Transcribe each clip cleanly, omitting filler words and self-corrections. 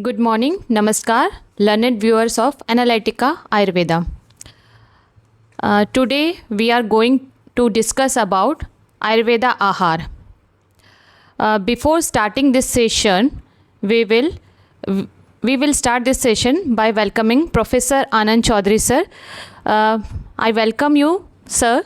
Good morning, Namaskar, learned viewers of Analytica Ayurveda. Today we are going to discuss about Ayurveda Ahar. Before starting this session, we will start this session by welcoming Professor Anand Chaudhary sir. I welcome you, sir.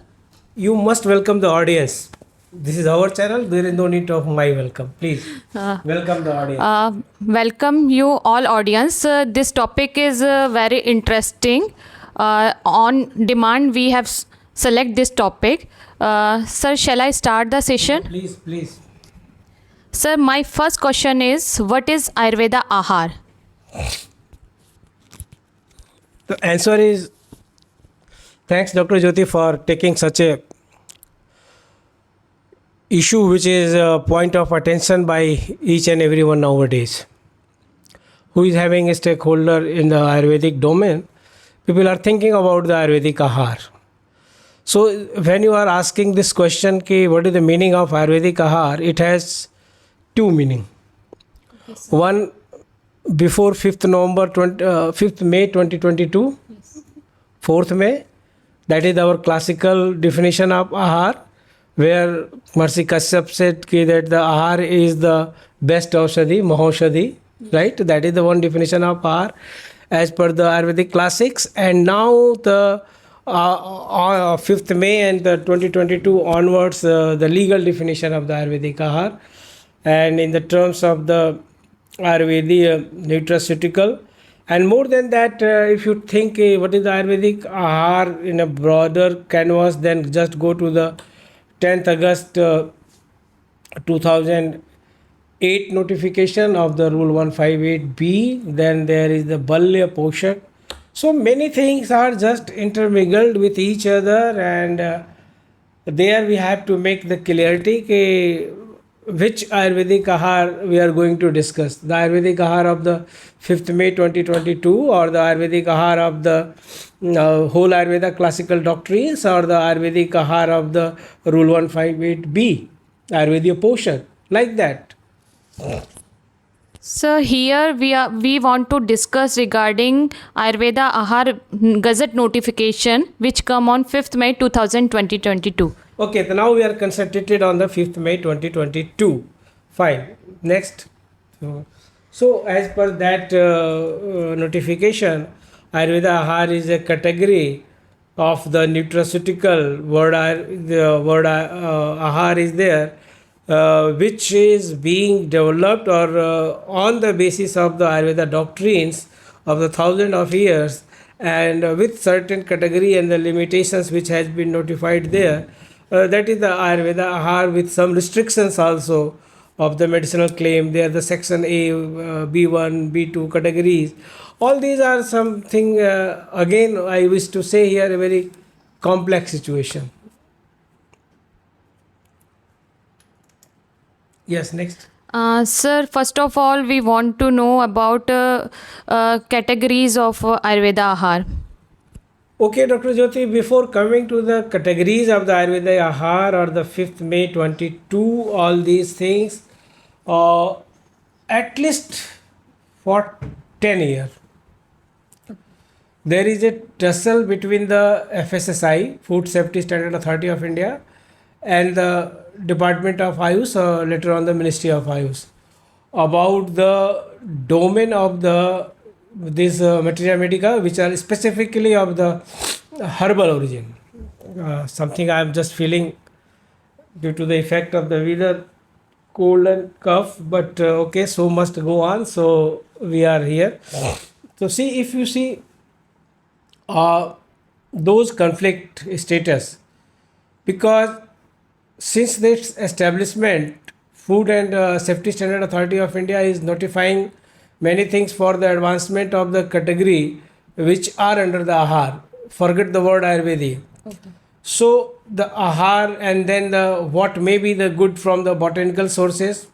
You must welcome the audience. This is our channel. There is no need of my welcome. Please welcome the audience. Welcome you all audience. This topic is very interesting. On demand, we have select this topic. Sir, shall I start the session? Please. Sir, my first question is, what is Ayurveda Ahar? The answer is, thanks Dr. Jyoti for taking such a issue which is a point of attention by each and everyone nowadays who is having a stakeholder in the Ayurvedic domain. People are thinking about the Ayurvedic Ahar. So when you are asking this question, what is the meaning of Ayurvedic Ahar, it has two meaning. Yes, One, before 5th May 2022, 4th May, that is our classical definition of Ahar, where Maharishi Kashyap said that the Ahar is the best Aushadhi, Mahaushadhi, right? That is the one definition of Ahar as per the Ayurvedic classics. And now the 5th May and the 2022 onwards, the legal definition of the Ayurvedic Ahar. And in the terms of the Ayurvedic nutraceutical. And more than that, if you think what is the Ayurvedic Ahar in a broader canvas, then just go to the 10th August 2008 notification of the Rule 158B. Then there is the Balya Poshak. So many things are just intermingled with each other, and there we have to make the clarity which Ayurvedic Ahar we are going to discuss. The Ayurvedic Ahar of the 5th May 2022, or the Ayurvedic Ahar of the whole Ayurveda classical doctrines, or the Ayurvedic Ahar of the Rule 158B, Ayurvedic portion, like that. So here we want to discuss regarding Ayurveda Ahar Gazette notification which come on 5th May 2022. Okay, so now we are concentrated on the 5th May 2022. Fine. Next. So as per that notification, Ayurveda Ahar is a category of the nutraceutical the word Ahar is there, which is being developed or on the basis of the Ayurveda doctrines of the thousands of years, and with certain category and the limitations which has been notified there. That is the Ayurveda Ahar with some restrictions also of the medicinal claim. There are the section A, B1, B2 categories. All these are something, again, I wish to say here, a very complex situation. Yes, next. Sir, first of all, we want to know about categories of Ayurveda Ahar. Okay, Dr. Jyoti, before coming to the categories of the Ayurveda Ahar or the 5th May 22, all these things, at least for 10 years, there is a tussle between the FSSI, Food Safety Standard Authority of India, and the Department of Ayush, later on the Ministry of Ayush, about the domain of this materia medica, which are specifically of the herbal origin. Something I am just feeling due to the effect of the weather, cold and cough, but okay, so must go on. So we are here. So see, if you see those conflict status, because since this establishment, Food and Safety Standard Authority of India is notifying many things for the advancement of the category which are under the Ahar. Forget the word Ayurvedic. Okay. So the Ahar, and then what may be the good from the botanical sources,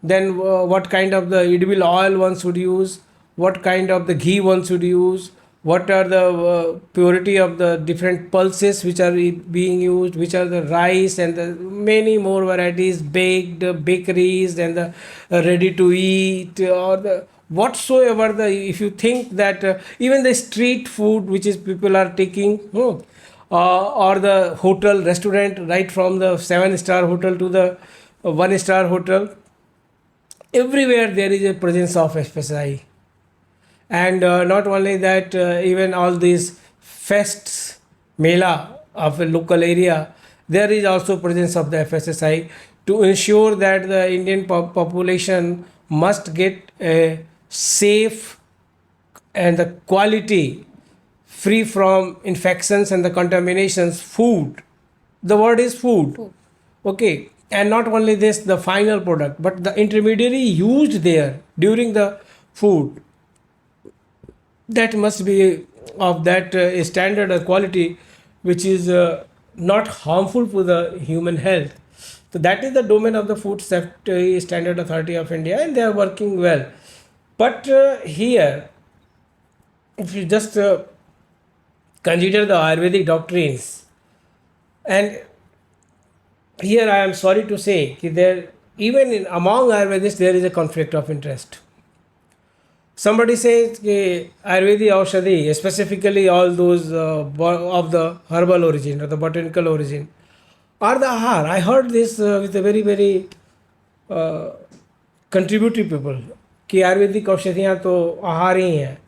then what kind of the edible oil one should use, what kind of the ghee one should use, what are the purity of the different pulses which are being used, which are the rice and the many more varieties, baked bakeries and the ready to eat, or the whatsoever the, if you think that even the street food which is people are taking, or the hotel restaurant, right from the 7-star hotel to the 1-star hotel, everywhere there is a presence of FSI. And not only that, even all these fests, mela of a local area, there is also presence of the FSSI to ensure that the Indian population must get a safe and the quality, free from infections and the contaminations food. The word is food. Okay. And not only this, the final product, but the intermediary used there during the food, that must be of that standard or quality which is not harmful to the human health. So that is the domain of the Food Safety Standard Authority of India, and they are working well. But here, if you just consider the Ayurvedic doctrines, and here I am sorry to say that there, even among Ayurvedists, there is a conflict of interest. Somebody says Ayurvedic Aushadhi, specifically all those of the herbal origin or the botanical origin, are the ahar. I heard this with a very, very contributive people कि आयुर्वेदिक औषधियाँ तो आहार ही हैं.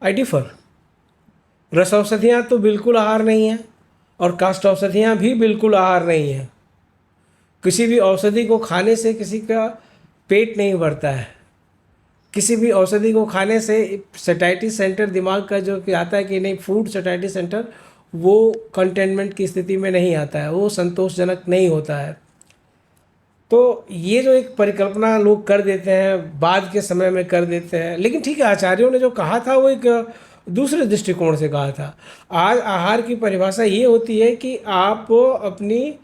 आई differ. रस औषधियाँ तो बिल्कुल आहार नहीं हैं और काष्ठ औषधियाँ भी बिल्कुल आहार नहीं हैं. किसी भी औषधि को खाने से किसी का पेट नहीं भरता है. किसी भी औषधि को खाने से सैटाइटिस सेंटर दिमाग का जो कि आता है कि नहीं, फूड सैटाइटिस सेंटर, वो कंटेनमेंट की स्थिति में नहीं आता है, वो संतोषजनक नहीं होता है. तो ये जो एक परिकल्पना लोग कर देते हैं, बाद के समय में कर देते हैं. लेकिन ठीक है, आचार्यों ने जो कहा था वो एक दूसरे दृष्टिकोण से कहा था. आज आहार की परिभाषा ये होती है कि आप अपनी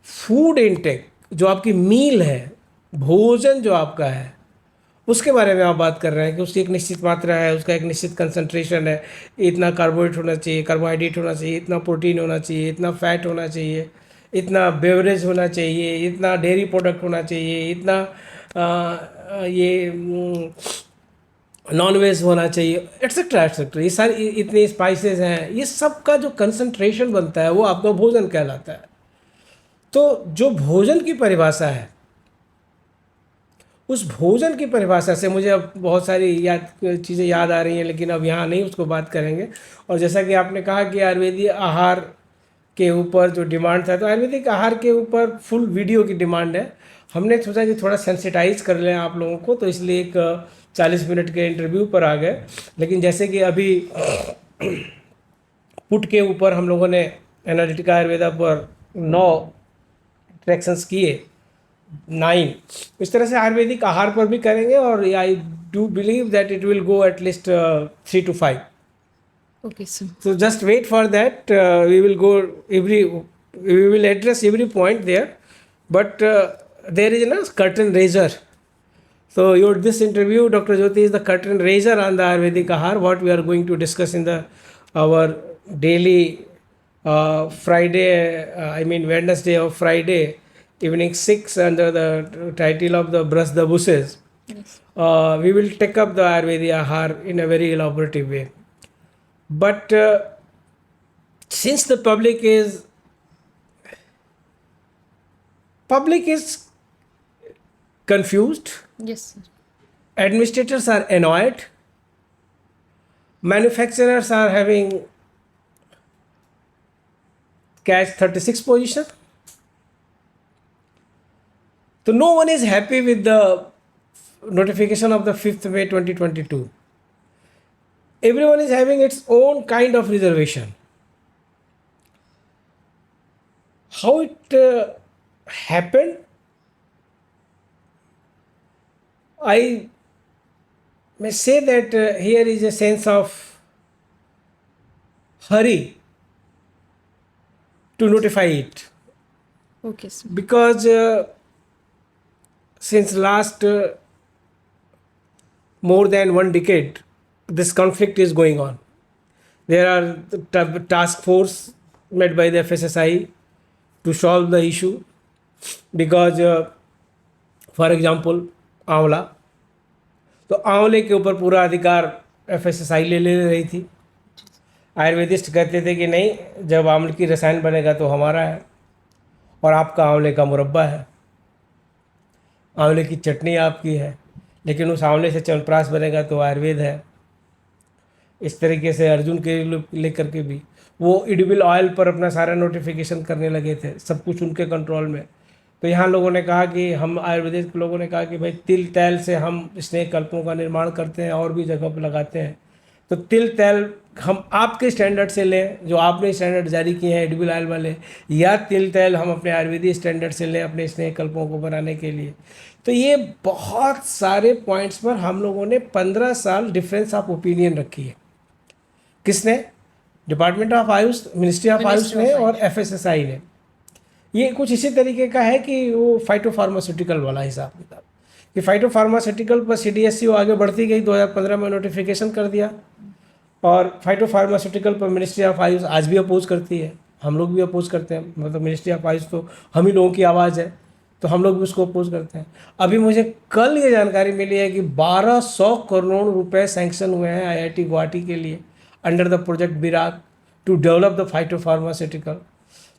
फूड इनटेक, जो आपकी मील है, भोजन जो आपका है, उसके बारे में आप बात कर रहे हैं कि उसकी एक निश्चित मात्रा है, उसका एक निश्चित कंसंट्रेशन है, इतना कार्बोहाइड्रेट होना चाहिए, कार्बोहाइड्रेट होना चाहिए, इतना प्रोटीन होना चाहिए, इतना फैट होना चाहिए, इतना बेवरेज होना चाहिए, इतना डेयरी प्रोडक्ट होना चाहिए, इतना ये नॉन वेज होना चाहिए, एट्सेट्रा एट्सेट्रा. ये सारी इतने स्पाइसेस हैं, ये सब का जो कंसंट्रेशन बनता है वो आपका भोजन कहलाता है. तो जो भोजन की परिभाषा है, उस भोजन की परिभाषा से मुझे अब बहुत सारी चीज़ें याद आ रही हैं, लेकिन अब यहाँ नहीं उसको बात करेंगे. और जैसा कि आपने कहा कि आयुर्वेदिक आहार के ऊपर जो डिमांड था, तो आयुर्वेदिक आहार के ऊपर फुल वीडियो की डिमांड है. हमने सोचा कि थोड़ा सेंसिटाइज कर लें आप लोगों को, तो इसलिए एक 40 मिनट के इंटरव्यू पर आ गए. लेकिन जैसे कि अभी पुट के ऊपर हम लोगों ने एनालिटिका आयुर्वेदा पर 9 इंट्रैक्शंस किए, 9, इस तरह से आयुर्वेदिक आहार पर भी करेंगे. और I do believe that it will go at least 3 to 5. Okay, sir. So just wait for that. We will address every point there, but there is a curtain raiser. So this interview, Dr. Jyoti, is the curtain raiser on the Ayurvedic Ahar, what we are going to discuss in our daily Wednesday or Friday evening 6 under the title of the Brush the Bushes. Yes. We will take up the Ayurvedic Ahar in a very elaborative way. But since the public is confused, Yes, sir. administrators are annoyed, manufacturers are having catch 36 position, so no one is happy with the notification of the 5th May 2022. Everyone is having its own kind of reservation. How it happened, I may say that here is a sense of hurry to notify it, Okay, sir. because since last more than 1 decade this conflict is going on. There are task force made by the FSSAI to solve the issue because for example आंवला, तो आंवले के ऊपर पूरा अधिकार FSSAI ले रही थी। आयुर्वेदिस्ट कहते थे कि नहीं, जब आंवले की रसायन बनेगा तो हमारा है और आपका आंवले का मुरब्बा है, आंवले की चटनी आपकी है, लेकिन उस आंवले से च्यवनप्राश बनेगा तो आयुर्वेद है। इस तरीके से अर्जुन के लेकर के भी वो एडिबल ऑयल पर अपना सारा नोटिफिकेशन करने लगे थे, सब कुछ उनके कंट्रोल में। तो यहाँ लोगों ने कहा कि हम आयुर्वेदिक लोगों ने कहा कि भाई तिल तेल से हम स्नेह कल्पों का निर्माण करते हैं और भी जगह पर लगाते हैं, तो तिल तेल हम आपके स्टैंडर्ड से लें, जो आपने स्टैंडर्ड जारी किए हैं एडिबल ऑयल वाले, या तिल तेल हम अपने आयुर्वेदिक स्टैंडर्ड से लें अपने स्नेह कल्पों को बनाने के लिए। तो ये बहुत सारे पॉइंट्स पर हम लोगों ने 15 साल डिफरेंस ऑफ ओपिनियन रखी है। किसने? Department of Ayush, ministry of Ayush ने और FSSAI ने। ये कुछ इसी तरीके का है कि वो फाइटो फार्मास्यूटिकल वाला हिसाब किताब, कि फाइटो फार्मास्यूटिकल पर CDSCO आगे बढ़ती गई, 2015 में नोटिफिकेशन कर दिया, और फाइटो फार्मास्यूटिकल पर मिनिस्ट्री ऑफ आयुष आज भी अपोज करती है, हम लोग भी अपोज करते हैं। मतलब मिनिस्ट्री ऑफ आयुष तो हम ही लोगों की आवाज़ है, तो हम लोग भी उसको अपोज करते हैं। अभी मुझे कल ये जानकारी मिली है कि 1200 करोड़ रुपए सैंक्शन हुए हैं IIT गुवाहाटी के लिए under the project Virag to develop the phyto pharmaceutical.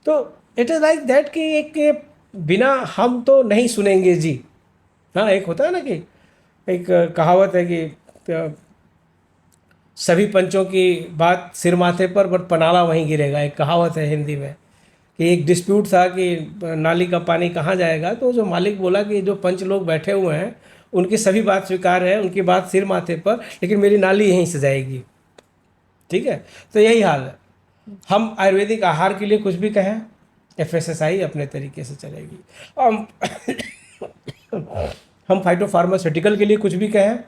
तो इट इज़ लाइक दैट कि एक बिना हम तो नहीं सुनेंगे जी। हाँ, एक होता है ना कि एक कहावत है कि सभी पंचों की बात सिर माथे पर, बट पनाला वहीं गिरेगा। एक कहावत है हिंदी में कि एक डिस्प्यूट था कि नाली का पानी कहाँ जाएगा, तो जो मालिक बोला कि जो पंच लोग बैठे हुए हैं उनकी सभी बात स्वीकार है, उनकी बात सिर माथे पर, लेकिन मेरी नाली यहीं से जाएगी। ठीक है, तो यही हाल है। हम आयुर्वेदिक आहार के लिए कुछ भी कहें, FSSAI अपने तरीके से चलेगी। हम फाइटो फार्मास्यूटिकल के लिए कुछ भी कहें,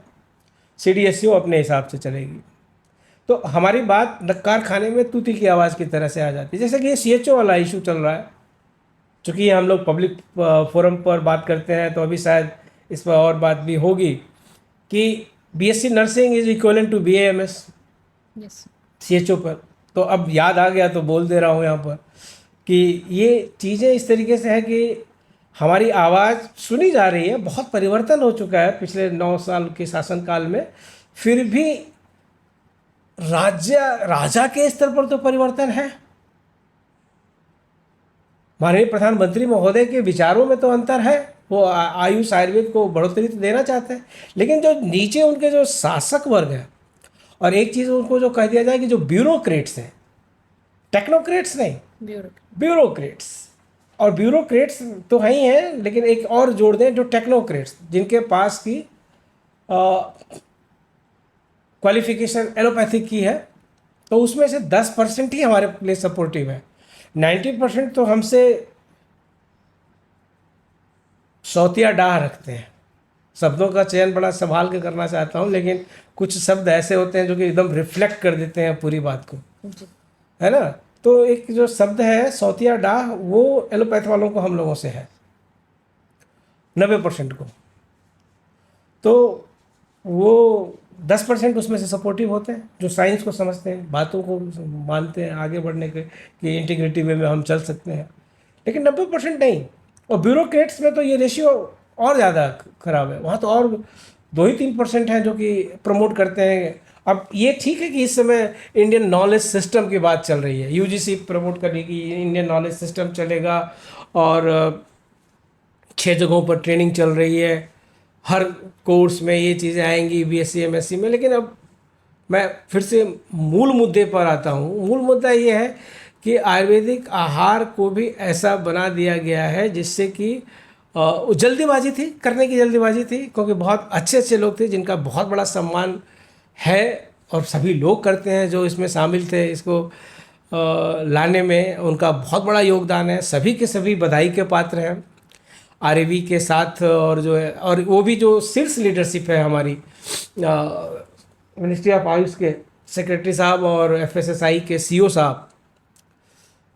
CDSCO अपने हिसाब से चलेगी। तो हमारी बात नक्कार खाने में तूती की आवाज़ की तरह से आ जाती है। जैसे कि ये CHO वाला इशू चल रहा है, चूँकि हम लोग पब्लिक फोरम पर बात करते हैं, तो अभी शायद इस पर और बात भी होगी कि BSc nursing is equivalent to BAMS CHO पर। तो अब याद आ गया तो बोल दे रहा हूँ यहाँ पर कि ये चीज़ें इस तरीके से है कि हमारी आवाज़ सुनी जा रही है। बहुत परिवर्तन हो चुका है पिछले 9 साल के शासनकाल में, फिर भी राजा के स्तर पर तो परिवर्तन है। माननीय प्रधानमंत्री महोदय के विचारों में तो अंतर है, वो आयुष आयुर्वेद को बढ़ोतरी तो देना चाहते हैं, लेकिन जो नीचे उनके जो शासक वर्ग है, और एक चीज़ उनको जो कह दिया जाए कि जो ब्यूरोक्रेट्स हैं, टेक्नोक्रेट्स नहीं, ब्यूरोक्रेट्स, और ब्यूरोक्रेट्स तो है ही हैं, लेकिन एक और जोड़ दें जो टेक्नोक्रेट्स, जिनके पास की क्वालिफिकेशन एलोपैथिक की है, तो उसमें से 10% ही हमारे लिए सपोर्टिव है। 90% तो हमसे सौतिया डाह रखते हैं। शब्दों का चयन बड़ा संभाल के करना चाहता हूँ, लेकिन कुछ शब्द ऐसे होते हैं जो कि एकदम रिफ्लेक्ट कर देते हैं पूरी बात को, है ना। तो एक जो शब्द है सौतिया डाह, वो एलोपैथ वालों को हम लोगों से है 90% को, तो वो 10% उसमें से सपोर्टिव होते हैं, जो साइंस को समझते हैं, बातों को मानते हैं, आगे बढ़ने के कि इंटीग्रिटी वे में हम चल सकते हैं, लेकिन 90% नहीं। और ब्यूरोक्रेट्स में तो ये रेशियो और ज़्यादा ख़राब है, वहाँ तो और 2-3% हैं जो कि प्रमोट करते हैं। अब ये ठीक है कि इस समय इंडियन नॉलेज सिस्टम की बात चल रही है, UGC प्रमोट करने की इंडियन नॉलेज सिस्टम चलेगा, और 6 जगहों पर ट्रेनिंग चल रही है, हर कोर्स में ये चीज़ें आएंगी BSc MSc में। लेकिन अब मैं फिर से मूल मुद्दे पर आता हूँ। मूल मुद्दा ये है कि आयुर्वेदिक आहार को भी ऐसा बना दिया गया है जिससे कि जल्दीबाजी थी, करने की जल्दीबाजी थी, क्योंकि बहुत अच्छे अच्छे लोग थे जिनका बहुत बड़ा सम्मान है, और सभी लोग करते हैं जो इसमें शामिल थे, इसको लाने में उनका बहुत बड़ा योगदान है। सभी के सभी बधाई के पात्र हैं RAV के साथ, और जो है, और वो भी जो शीर्ष लीडरशिप है हमारी मिनिस्ट्री ऑफ आयुष के सेक्रेटरी साहब और FSSAI के CO साहब,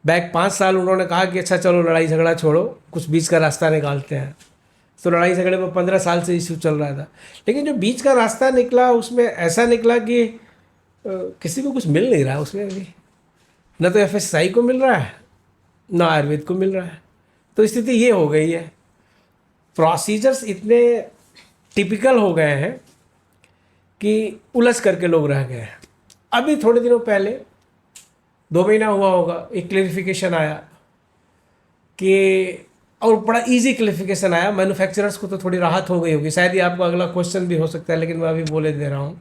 बैक 5 साल उन्होंने कहा कि अच्छा चलो लड़ाई झगड़ा छोड़ो, कुछ बीच का रास्ता निकालते हैं। तो लड़ाई झगड़े में 15 साल से इशू चल रहा था, लेकिन जो बीच का रास्ता निकला उसमें ऐसा निकला कि किसी को कुछ मिल नहीं रहा उसमें अभी, न तो एफएसएसआई को मिल रहा है, ना आयुर्वेद को मिल रहा है। तो स्थिति ये हो गई है, प्रोसीजर्स इतने टिपिकल हो गए हैं कि उलझ करके लोग रह गए हैं। अभी थोड़े दिनों पहले, 2 महीना हुआ होगा, एक क्लेरिफिकेशन आया कि, और बड़ा इजी क्लेरिफिकेशन आया, मैन्युफैक्चरर्स को तो थोड़ी राहत हो गई होगी, शायद ये आपको अगला क्वेश्चन भी हो सकता है, लेकिन मैं अभी बोले दे रहा हूँ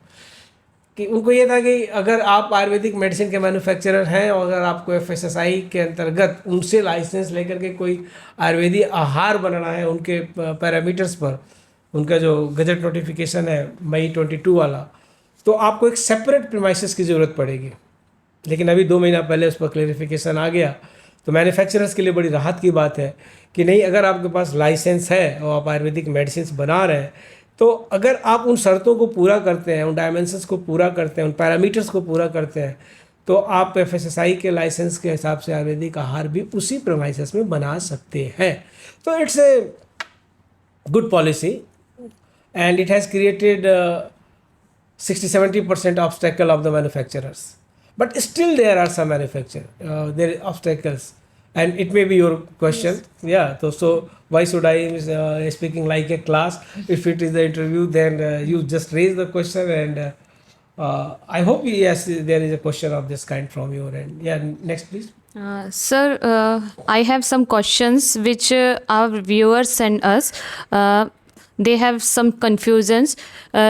कि उनको ये था कि अगर आप आयुर्वेदिक मेडिसिन के मैन्युफैक्चरर हैं और अगर आपको एफएसएसआई के अंतर्गत उनसे लाइसेंस लेकर के कोई आयुर्वेदिक आहार बनाना है, उनके पैरामीटर्स पर, उनका जो गजट नोटिफिकेशन है मई 22 वाला, तो आपको एक सेपरेट प्रीमाइसेस की ज़रूरत पड़ेगी। लेकिन अभी 2 महीना पहले उस पर क्लेरिफिकेशन आ गया, तो मैन्युफैक्चरर्स के लिए बड़ी राहत की बात है कि नहीं, अगर आपके पास लाइसेंस है और आप आयुर्वेदिक मेडिसिन बना रहे हैं, तो अगर आप उन शर्तों को पूरा करते हैं, उन डायमेंशंस को पूरा करते हैं, उन पैरामीटर्स को पूरा करते हैं, तो आप एफएसएसआई के लाइसेंस के हिसाब से आयुर्वेदिक आहार भी उसी प्रीमाइसेस में बना सकते हैं। तो it's a good policy and it has created 60-70% obstacle of the manufacturers, but still there are some there are obstacles, and it may be your question. Yeah, so why should I speaking like a class? If it is the interview, then you just raise the question, and I hope yes there is a question of this kind from your end. Yeah, next please. Sir, I have some questions which our viewers send us. They have some confusions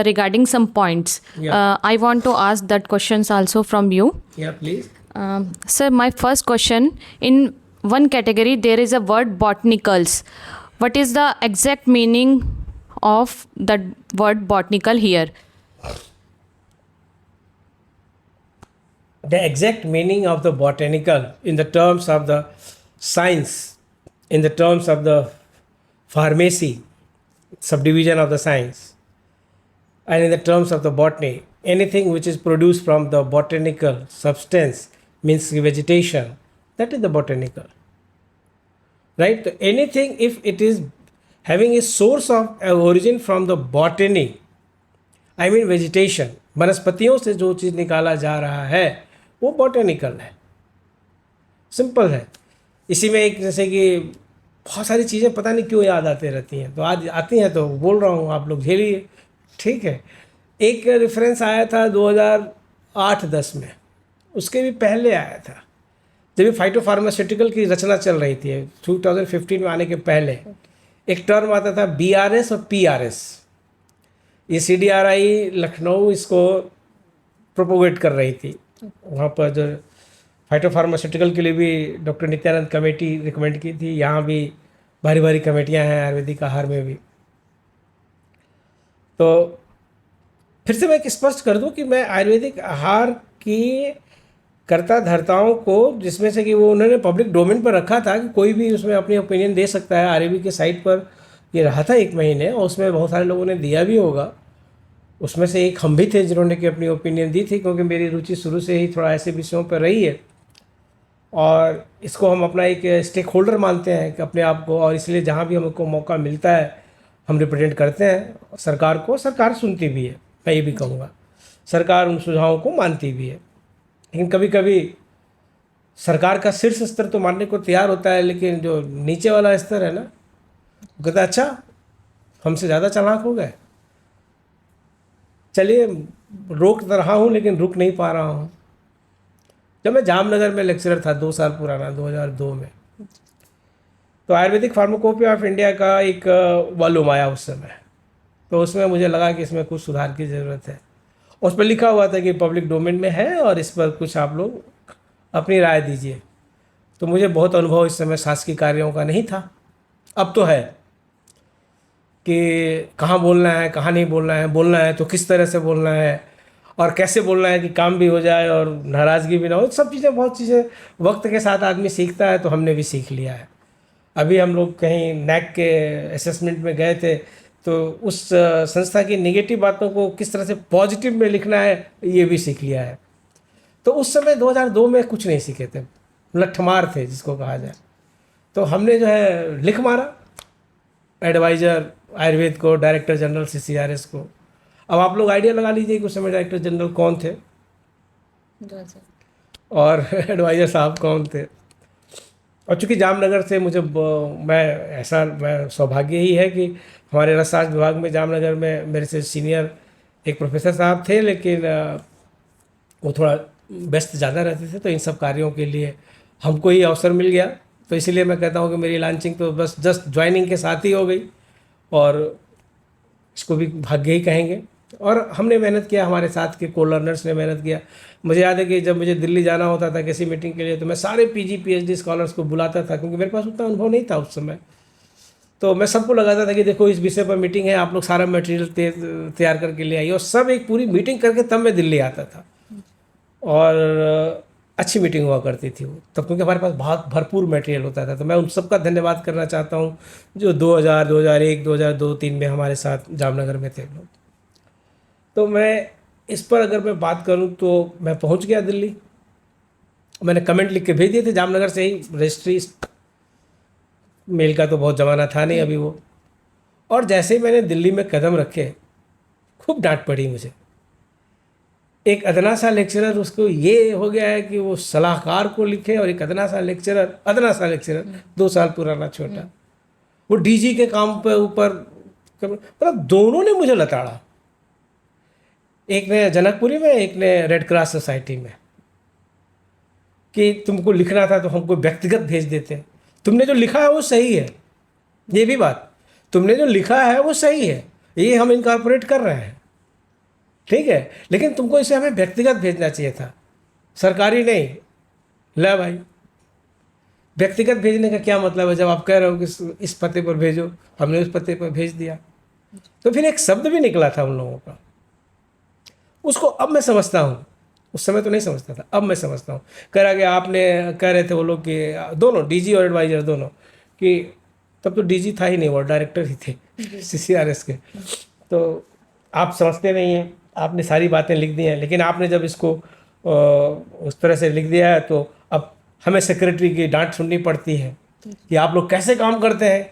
regarding some points. Yeah. I want to ask that questions also from you. Yeah, please. Sir, my first question, in one category there is a word botanicals. What is the exact meaning of the word botanical here? The exact meaning of the botanical in the terms of the science, in the terms of the pharmacy subdivision of the science, and in the terms of the botany, anything which is produced from the botanical substance means vegetation, that is the botanical, right? So anything if it is having a source of origin from the botany, I mean vegetation, वनस्पतियों से जो चीज़ निकाला जा रहा है वो botanical है। Simple है। इसी में एक जैसे कि बहुत सारी चीज़ें पता नहीं क्यों याद आते रहती हैं, तो आज आती हैं तो बोल रहा हूँ, आप लोग झेलिए, ठीक है। एक रेफरेंस आया था 2008-10 में, उसके भी पहले आया था जब ये फाइटोफार्मास्यूटिकल की रचना चल रही थी, 2015 में आने के पहले एक टर्म आता था BRS और PRS। ये CDRI लखनऊ इसको प्रोपोगेट कर रही थी, वहाँ पर जो फाइटोफार्मास्यूटिकल के लिए भी डॉक्टर नित्यानंद कमेटी रिकमेंड की थी, यहाँ भी भारी भारी कमेटियाँ हैं आयुर्वेदिक आहार में भी। तो फिर से मैं एक स्पष्ट कर दूं कि मैं आयुर्वेदिक आहार की कर्ता धर्ताओं को, जिसमें से कि वो उन्होंने पब्लिक डोमेन पर रखा था कि कोई भी उसमें अपनी ओपिनियन दे सकता है, आरएबी के साइट पर ये रहा था 1 महीने, और उसमें बहुत सारे लोगों ने दिया भी होगा। उसमें से एक हम भी थे जिन्होंने कि अपनी ओपिनियन दी थी, क्योंकि मेरी रुचि शुरू से ही थोड़ा ऐसे विषयों पर रही है और इसको हम अपना एक स्टेक होल्डर मानते हैं कि अपने आप को, और इसलिए जहाँ भी हमको मौका मिलता है हम रिप्रेजेंट करते हैं सरकार को। सरकार सुनती भी है, मैं ये भी कहूँगा, सरकार उन सुझावों को मानती भी है। लेकिन कभी कभी सरकार का शीर्ष स्तर तो मानने को तैयार होता है, लेकिन जो नीचे वाला स्तर है ना, वो कहता है अच्छा हमसे ज़्यादा चालाक हो गए, चलिए रोक तो रहा हूँ लेकिन रुक नहीं पा रहा हूँ। जब मैं जामनगर में लेक्चरर था 2 साल पुराना, 2002 में, तो आयुर्वेदिक फार्माकोपिया ऑफ इंडिया का एक वॉल्यूम आया उस समय, तो उसमें मुझे लगा कि इसमें कुछ सुधार की ज़रूरत है। उस पर लिखा हुआ था कि पब्लिक डोमेन में है और इस पर कुछ आप लोग अपनी राय दीजिए। तो मुझे बहुत अनुभव इस समय शासकीय कार्यों का नहीं था, अब तो है कि कहाँ बोलना है, कहाँ नहीं बोलना है तो किस तरह से बोलना है और कैसे बोलना है कि काम भी हो जाए और नाराज़गी भी ना हो। सब चीज़ें, बहुत चीज़ें वक्त के साथ आदमी सीखता है, तो हमने भी सीख लिया है। अभी हम लोग कहीं NAC के असेसमेंट में गए थे, तो उस संस्था की नेगेटिव बातों को किस तरह से पॉजिटिव में लिखना है ये भी सीख लिया है। तो उस समय 2002 में कुछ नहीं सीखे थे, लठमार थे जिसको कहा जाए। तो हमने जो है लिख मारा एडवाइज़र आयुर्वेद को, डायरेक्टर जनरल CCRS को। अब आप लोग आइडिया लगा लीजिए कि उस समय डायरेक्टर जनरल कौन थे। और एडवाइज़र साहब कौन थे। और चूँकि जामनगर से मुझे मैं सौभाग्य ही है कि हमारे रसशास्त्र विभाग में जामनगर में मेरे से सीनियर एक प्रोफेसर साहब थे, लेकिन वो थोड़ा व्यस्त ज़्यादा रहते थे, तो इन सब कार्यों के लिए हमको ही अवसर मिल गया। तो इसीलिए मैं कहता हूँ कि मेरी लॉन्चिंग तो बस जस्ट ज्वाइनिंग के साथ ही हो गई, और इसको भी भाग्य ही कहेंगे। और हमने मेहनत किया, हमारे साथ के को लर्नर्स ने मेहनत किया। मुझे याद है कि जब मुझे दिल्ली जाना होता था किसी मीटिंग के लिए, तो मैं सारे पीजी पीएचडी स्कॉलर्स को बुलाता था, क्योंकि मेरे पास उतना अनुभव नहीं था उस समय। तो मैं सबको लगाता था कि देखो इस विषय पर मीटिंग है, आप लोग सारा मटेरियल तैयार करके ले आइए, और सब एक पूरी मीटिंग करके तब मैं दिल्ली आता था। और अच्छी मीटिंग हुआ करती थी वो तब, क्योंकि हमारे पास बहुत भरपूर मटेरियल होता था। तो मैं उन सबका धन्यवाद करना चाहता हूँ जो 2000, 2001, 2002, 2003 में हमारे साथ जामनगर में थे लोग। तो मैं इस पर अगर मैं बात करूं तो मैं पहुंच गया दिल्ली। मैंने कमेंट लिख के भेज दिए थे जामनगर से ही, रजिस्ट्री मेल का तो बहुत ज़माना था नहीं अभी वो। और जैसे ही मैंने दिल्ली में कदम रखे, खूब डांट पड़ी मुझे। एक अदना सा लेक्चरर, उसको ये हो गया है कि वो सलाहकार को लिखे, और एक अदना सा लेक्चरर 2 साल पुराना छोटा, वो डीजी के काम पे ऊपर, मतलब दोनों ने मुझे लताड़ा। एक ने जनकपुरी में, एक ने रेड क्रॉस सोसाइटी में, कि तुमको लिखना था तो हमको व्यक्तिगत भेज देते। तुमने जो लिखा है वो सही है, ये भी बात, तुमने जो लिखा है वो सही है, ये हम इनकॉर्पोरेट कर रहे हैं, ठीक है, लेकिन तुमको इसे हमें व्यक्तिगत भेजना चाहिए था, सरकारी नहीं। ले भाई, व्यक्तिगत भेजने का क्या मतलब है? जब आप कह रहे हो कि इस पते पर भेजो, हमने उस पते पर भेज दिया। तो फिर एक शब्द भी निकला था उन लोगों का, उसको अब मैं समझता हूँ, उस समय तो नहीं समझता था, अब मैं समझता हूँ। कह गया आपने, कह रहे थे वो लोग कि दोनों डीजी और एडवाइज़र दोनों, कि तब तो डीजी था ही नहीं, वो डायरेक्टर ही थे सीसीआरएस के। तो आप समझते नहीं हैं, आपने सारी बातें लिख दी हैं, लेकिन आपने जब इसको उस तरह से लिख दिया है, तो अब हमें सेक्रेटरी की डांट सुननी पड़ती है कि आप लोग कैसे काम करते हैं,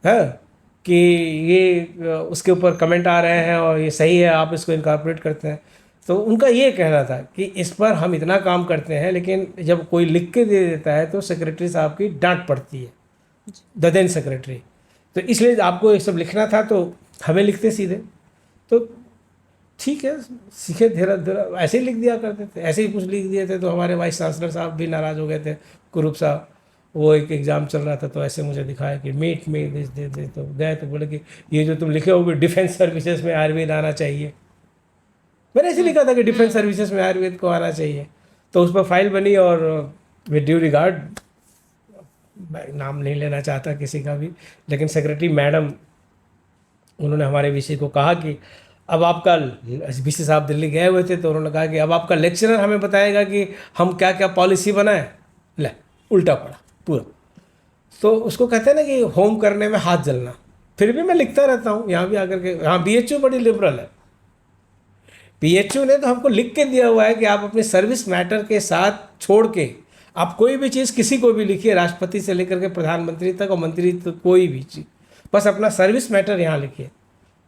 हैं कि ये उसके ऊपर कमेंट आ रहे हैं और ये सही है, आप इसको इनकॉर्पोरेट करते हैं। तो उनका ये कहना था कि इस पर हम इतना काम करते हैं, लेकिन जब कोई लिख के दे देता है तो सेक्रेटरी साहब की डांट पड़ती है, द देन सेक्रेटरी। तो इसलिए आपको ये सब लिखना था, तो हमें लिखते सीधे। तो ठीक है, सीखे धीरे धीरे, ऐसे ही लिख दिया करते थे, ऐसे ही कुछ लिख दिए थे। तो हमारे वाइस चांसलर साहब भी नाराज़ हो गए थे, कुरूप साहब। वो एक एग्ज़ाम चल रहा था, तो ऐसे मुझे दिखाया कि मीट में दिस दे, तो गए तो बोले कि ये जो तुम लिखे हो कि डिफेंस सर्विसेज में आयुर्वेद आना चाहिए। मैंने ऐसे लिखा था कि डिफेंस सर्विसेज में आयुर्वेद को आना चाहिए। तो उस पर फाइल बनी, और विद ड्यू रिगार्ड, मैं नाम नहीं लेना चाहता किसी का भी, लेकिन सेक्रेटरी मैडम, उन्होंने हमारे विषय को कहा कि अब आपका, बीसी साहब दिल्ली गए हुए थे, तो उन्होंने कहा कि अब आपका लेक्चरर हमें बताएगा कि हम क्या क्या पॉलिसी बनाएं। ले, उल्टा पड़ा पूरा। तो उसको कहते हैं ना कि होम करने में हाथ जलना। फिर भी मैं लिखता रहता हूँ यहाँ भी आकर के। हाँ, बीएचयू बड़ी लिबरल है। बीएचयू ने तो हमको लिख के दिया हुआ है कि आप अपने सर्विस मैटर के साथ छोड़ के आप कोई भी चीज़ किसी को भी लिखिए, राष्ट्रपति से लेकर के प्रधानमंत्री तक और मंत्री तक, कोई भी चीज़, बस अपना सर्विस मैटर यहाँ लिखिए।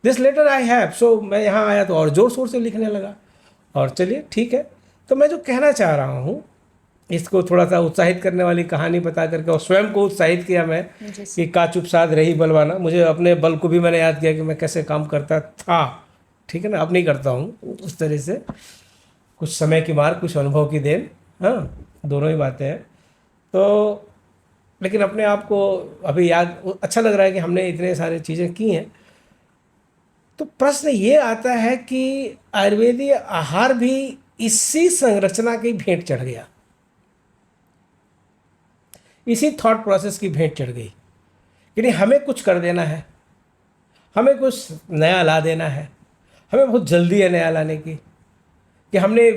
This letter I have. So मैं यहाँ आया तो और ज़ोर शोर से लिखने लगा, और चलिए ठीक है। तो मैं जो कहना चाह रहा हूँ, इसको थोड़ा सा उत्साहित करने वाली कहानी बता करके, और स्वयं को उत्साहित किया मैं कि का चुप साध रही बलवाना। मुझे अपने बल को भी मैंने याद किया कि मैं कैसे काम करता था, ठीक है ना। अब नहीं करता हूँ उस तरह से, कुछ समय की मार, कुछ अनुभव की देन, हाँ, दोनों ही बातें हैं। तो लेकिन अपने आप को अभी याद अच्छा लग रहा है कि हमने इतने सारे चीज़ें की हैं। तो प्रश्न ये आता है कि आयुर्वेदीय आहार भी इसी संरचना की भेंट चढ़ गया, इसी थॉट प्रोसेस की भेंट चढ़ गई कि नहीं, हमें कुछ कर देना है, हमें कुछ नया ला देना है, हमें बहुत जल्दी है नया लाने की, कि हमने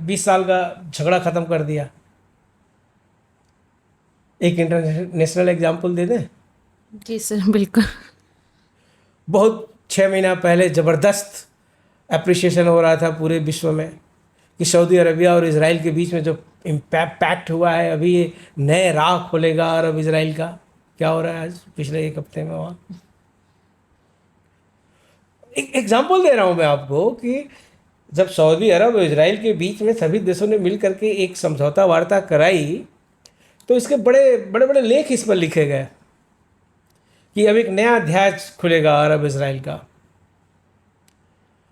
20 साल का झगड़ा ख़त्म कर दिया। एक इंटरनेशनल एग्जाम्पल दे दें? जी सर, बिल्कुल। बहुत 6 महीना पहले ज़बरदस्त अप्रिशिएशन हो रहा था पूरे विश्व में कि सऊदी अरबिया और इजराइल के बीच में जो पैक्ट हुआ है, अभी ये नए राह खोलेगा अरब इजराइल का। क्या हो रहा है आज पिछले 1 हफ्ते में वहाँ? एक एग्जाम्पल दे रहा हूँ मैं आपको कि जब सऊदी अरब और इजराइल के बीच में सभी देशों ने मिल करके एक समझौता वार्ता कराई, तो इसके बड़े बड़े बड़े लेख इस पर लिखे गए कि अब एक नया अध्याय खुलेगा अरब इजराइल का।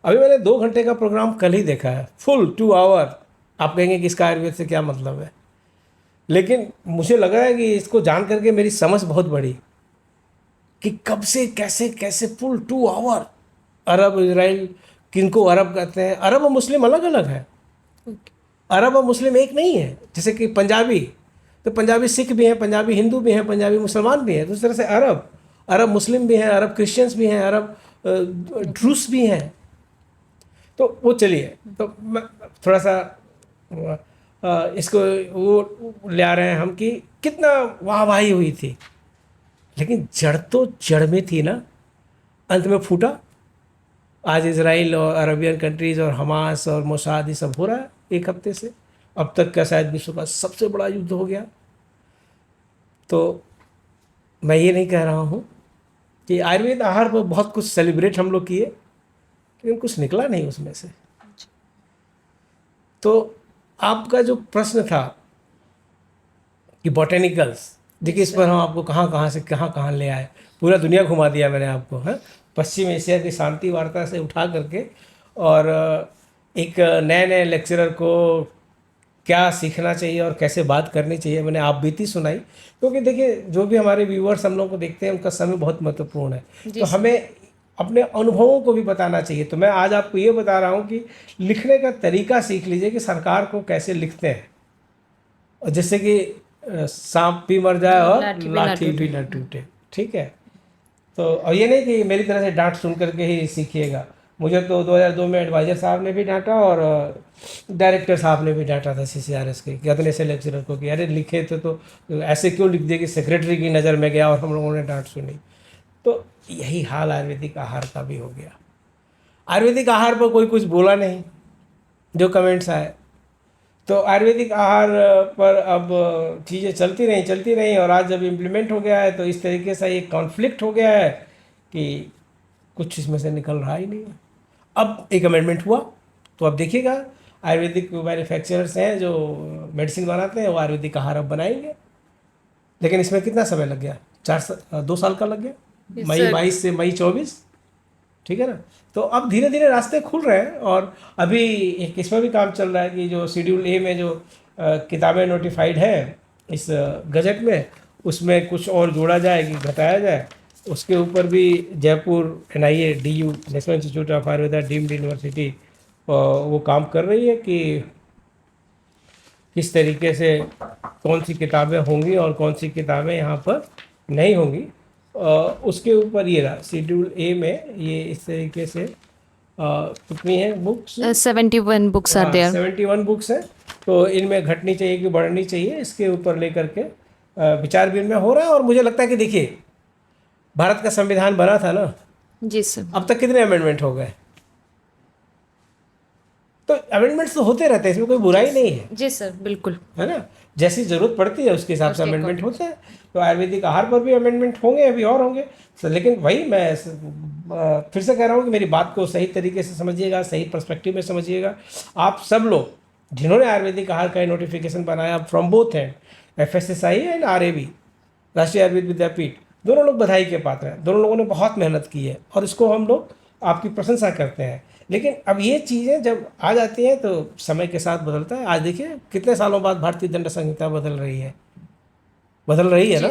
अभी मैंने 2 घंटे का प्रोग्राम कल ही देखा है, फुल 2 आवर। आप कहेंगे कि इसका आयुर्वेद से क्या मतलब है, लेकिन मुझे लग रहा है कि इसको जान करके मेरी समझ बहुत बढ़ी कि कब से कैसे कैसे फुल 2 आवर अरब इजराइल। किनको अरब कहते हैं? अरब और मुस्लिम अलग अलग है। अरब और मुस्लिम एक नहीं है। जैसे कि पंजाबी, तो पंजाबी सिख भी हैं, पंजाबी हिंदू भी हैं, पंजाबी मुसलमान भी हैं। तो उस तरह से अरब मुस्लिम भी हैं, अरब क्रिश्चियंस भी हैं, अरब ड्रूस भी हैं। तो वो चलिए, तो मैं थोड़ा सा इसको वो ले आ रहे हैं हम कि कितना वाहवाही हुई थी, लेकिन जड़ तो जड़ में थी ना, अंत में फूटा। आज इजराइल और अरबियन कंट्रीज़ और हमास और मोसाद ये सब हो रहा है 1 हफ्ते से। अब तक का शायद विश्व का सबसे बड़ा युद्ध हो गया। तो मैं ये नहीं कह रहा हूँ कि आयुर्वेद आहार पर बहुत कुछ सेलिब्रेट हम लोग किए, लेकिन कुछ निकला नहीं उसमें से। तो आपका जो प्रश्न था कि बॉटेनिकल्स, देखिए इस पर हम आपको कहाँ से कहाँ ले आए, पूरा दुनिया घुमा दिया मैंने आपको, है पश्चिम एशिया की शांति वार्ता से उठा करके, और एक नए नए लेक्चरर को क्या सीखना चाहिए और कैसे बात करनी चाहिए मैंने आप बीती सुनाई। क्योंकि देखिए जो भी हमारे व्यूअर्स हम लोग को देखते हैं उनका समय बहुत महत्वपूर्ण है, तो हमें अपने अनुभवों को भी बताना चाहिए। तो मैं आज आपको ये बता रहा हूँ कि लिखने का तरीका सीख लीजिए कि सरकार को कैसे लिखते हैं, और जिससे कि सांप भी मर जाए और लाठी भी न टूटे। ठीक है, तो और ये नहीं कि मेरी तरह से डांट सुन करके ही सीखिएगा। मुझे तो 2002 में एडवाइज़र साहब ने भी डांटा और डायरेक्टर साहब ने भी डांटा था CCRS के, कि अपने से लेक्चरर को कि अरे लिखे तो ऐसे क्यों लिख दिए कि सेक्रेटरी की नज़र में गया और हम लोगों ने डांट सुनी। तो यही हाल आयुर्वेदिक आहार का भी हो गया। आयुर्वेदिक आहार पर कोई कुछ बोला नहीं, जो कमेंट्स आए। तो आयुर्वेदिक आहार पर अब चीज़ें चलती रहीं और आज जब इम्प्लीमेंट हो गया है तो इस तरीके से एक कॉन्फ्लिक्ट हो गया है कि कुछ इसमें से निकल रहा ही नहीं है। अब एक अमेंडमेंट हुआ, तो अब देखिएगा आयुर्वेदिक मैन्युफैक्चरर्स हैं जो मेडिसिन बनाते हैं वो आयुर्वेदिक आहार अब बनाएंगे। लेकिन इसमें कितना समय लग गया? 2 साल का लग गया, मई 22 से मई 24, ठीक है ना। तो अब धीरे धीरे रास्ते खुल रहे हैं, और अभी एक इसमें भी काम चल रहा है कि जो शेड्यूल ए में जो किताबें नोटिफाइड है इस गजट में, उसमें कुछ और जोड़ा जाए कि घटाया जाए। उसके ऊपर भी Jaipur NIA DU national institute of Ayurveda deemed university वो काम कर रही है कि किस तरीके से कौन सी किताबें होंगी और कौन सी किताबें यहाँ पर नहीं होंगी। उसके ऊपर ये रहा शेड्यूल ए में, ये इस तरीके से कितनी है books? 71 books are there. 71 books है। तो इनमें घटनी चाहिए कि बढ़नी चाहिए, इसके ऊपर लेकर के विचार विनिमय हो रहा है। और मुझे लगता है कि देखिए भारत का संविधान बना था ना जी सर, अब तक कितने अमेंडमेंट हो गए? तो अमेंडमेंट्स तो होते रहते हैं, इसमें कोई बुराई नहीं है। जी सर, बिल्कुल, है ना, जैसी ज़रूरत पड़ती है उसके हिसाब से अमेंडमेंट होते हैं। तो आयुर्वेदिक आहार पर भी अमेंडमेंट होंगे, अभी और होंगे। लेकिन वही मैं फिर से कह रहा हूँ कि मेरी बात को सही तरीके से समझिएगा, सही पर्सपेक्टिव में समझिएगा। आप सब लोग जिन्होंने आयुर्वेदिक आहार का नोटिफिकेशन बनाया from both hand, FSSAI and RAB, राष्ट्रीय आयुर्वेद विद्यापीठ, दोनों लोग बधाई के पात्र हैं। दोनों लोगों ने बहुत मेहनत की है और इसको हम लोग आपकी प्रशंसा करते हैं। लेकिन अब ये चीज़ें जब आ जाती हैं तो समय के साथ बदलता है। आज देखिए कितने सालों बाद भारतीय दंड संहिता बदल रही है ना।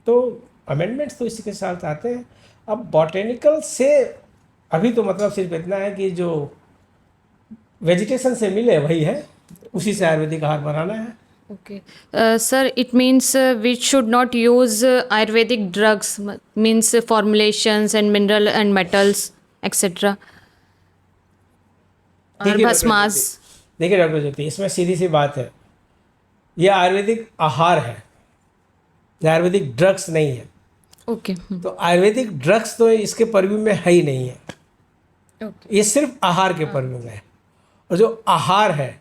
तो अमेंडमेंट्स तो इसी के साथ आते हैं। अब बॉटेनिकल से अभी तो मतलब सिर्फ इतना है कि जो वेजिटेशन से मिले वही है, उसी से आयुर्वेदिक आहार बनाना है। okay. Sir, it means we should not use Ayurvedic drugs, means formulations and mineral and metals, etc. देखिए डॉक्टर डॉक्टर ज्योति, इसमें सीधी सी बात है, ये आयुर्वेदिक आहार है, ये आयुर्वेदिक ड्रग्स नहीं है। ओके, तो आयुर्वेदिक ड्रग्स तो इसके परव्यू में है ही नहीं है। ये सिर्फ आहार के परव्यू में है। और जो आहार है,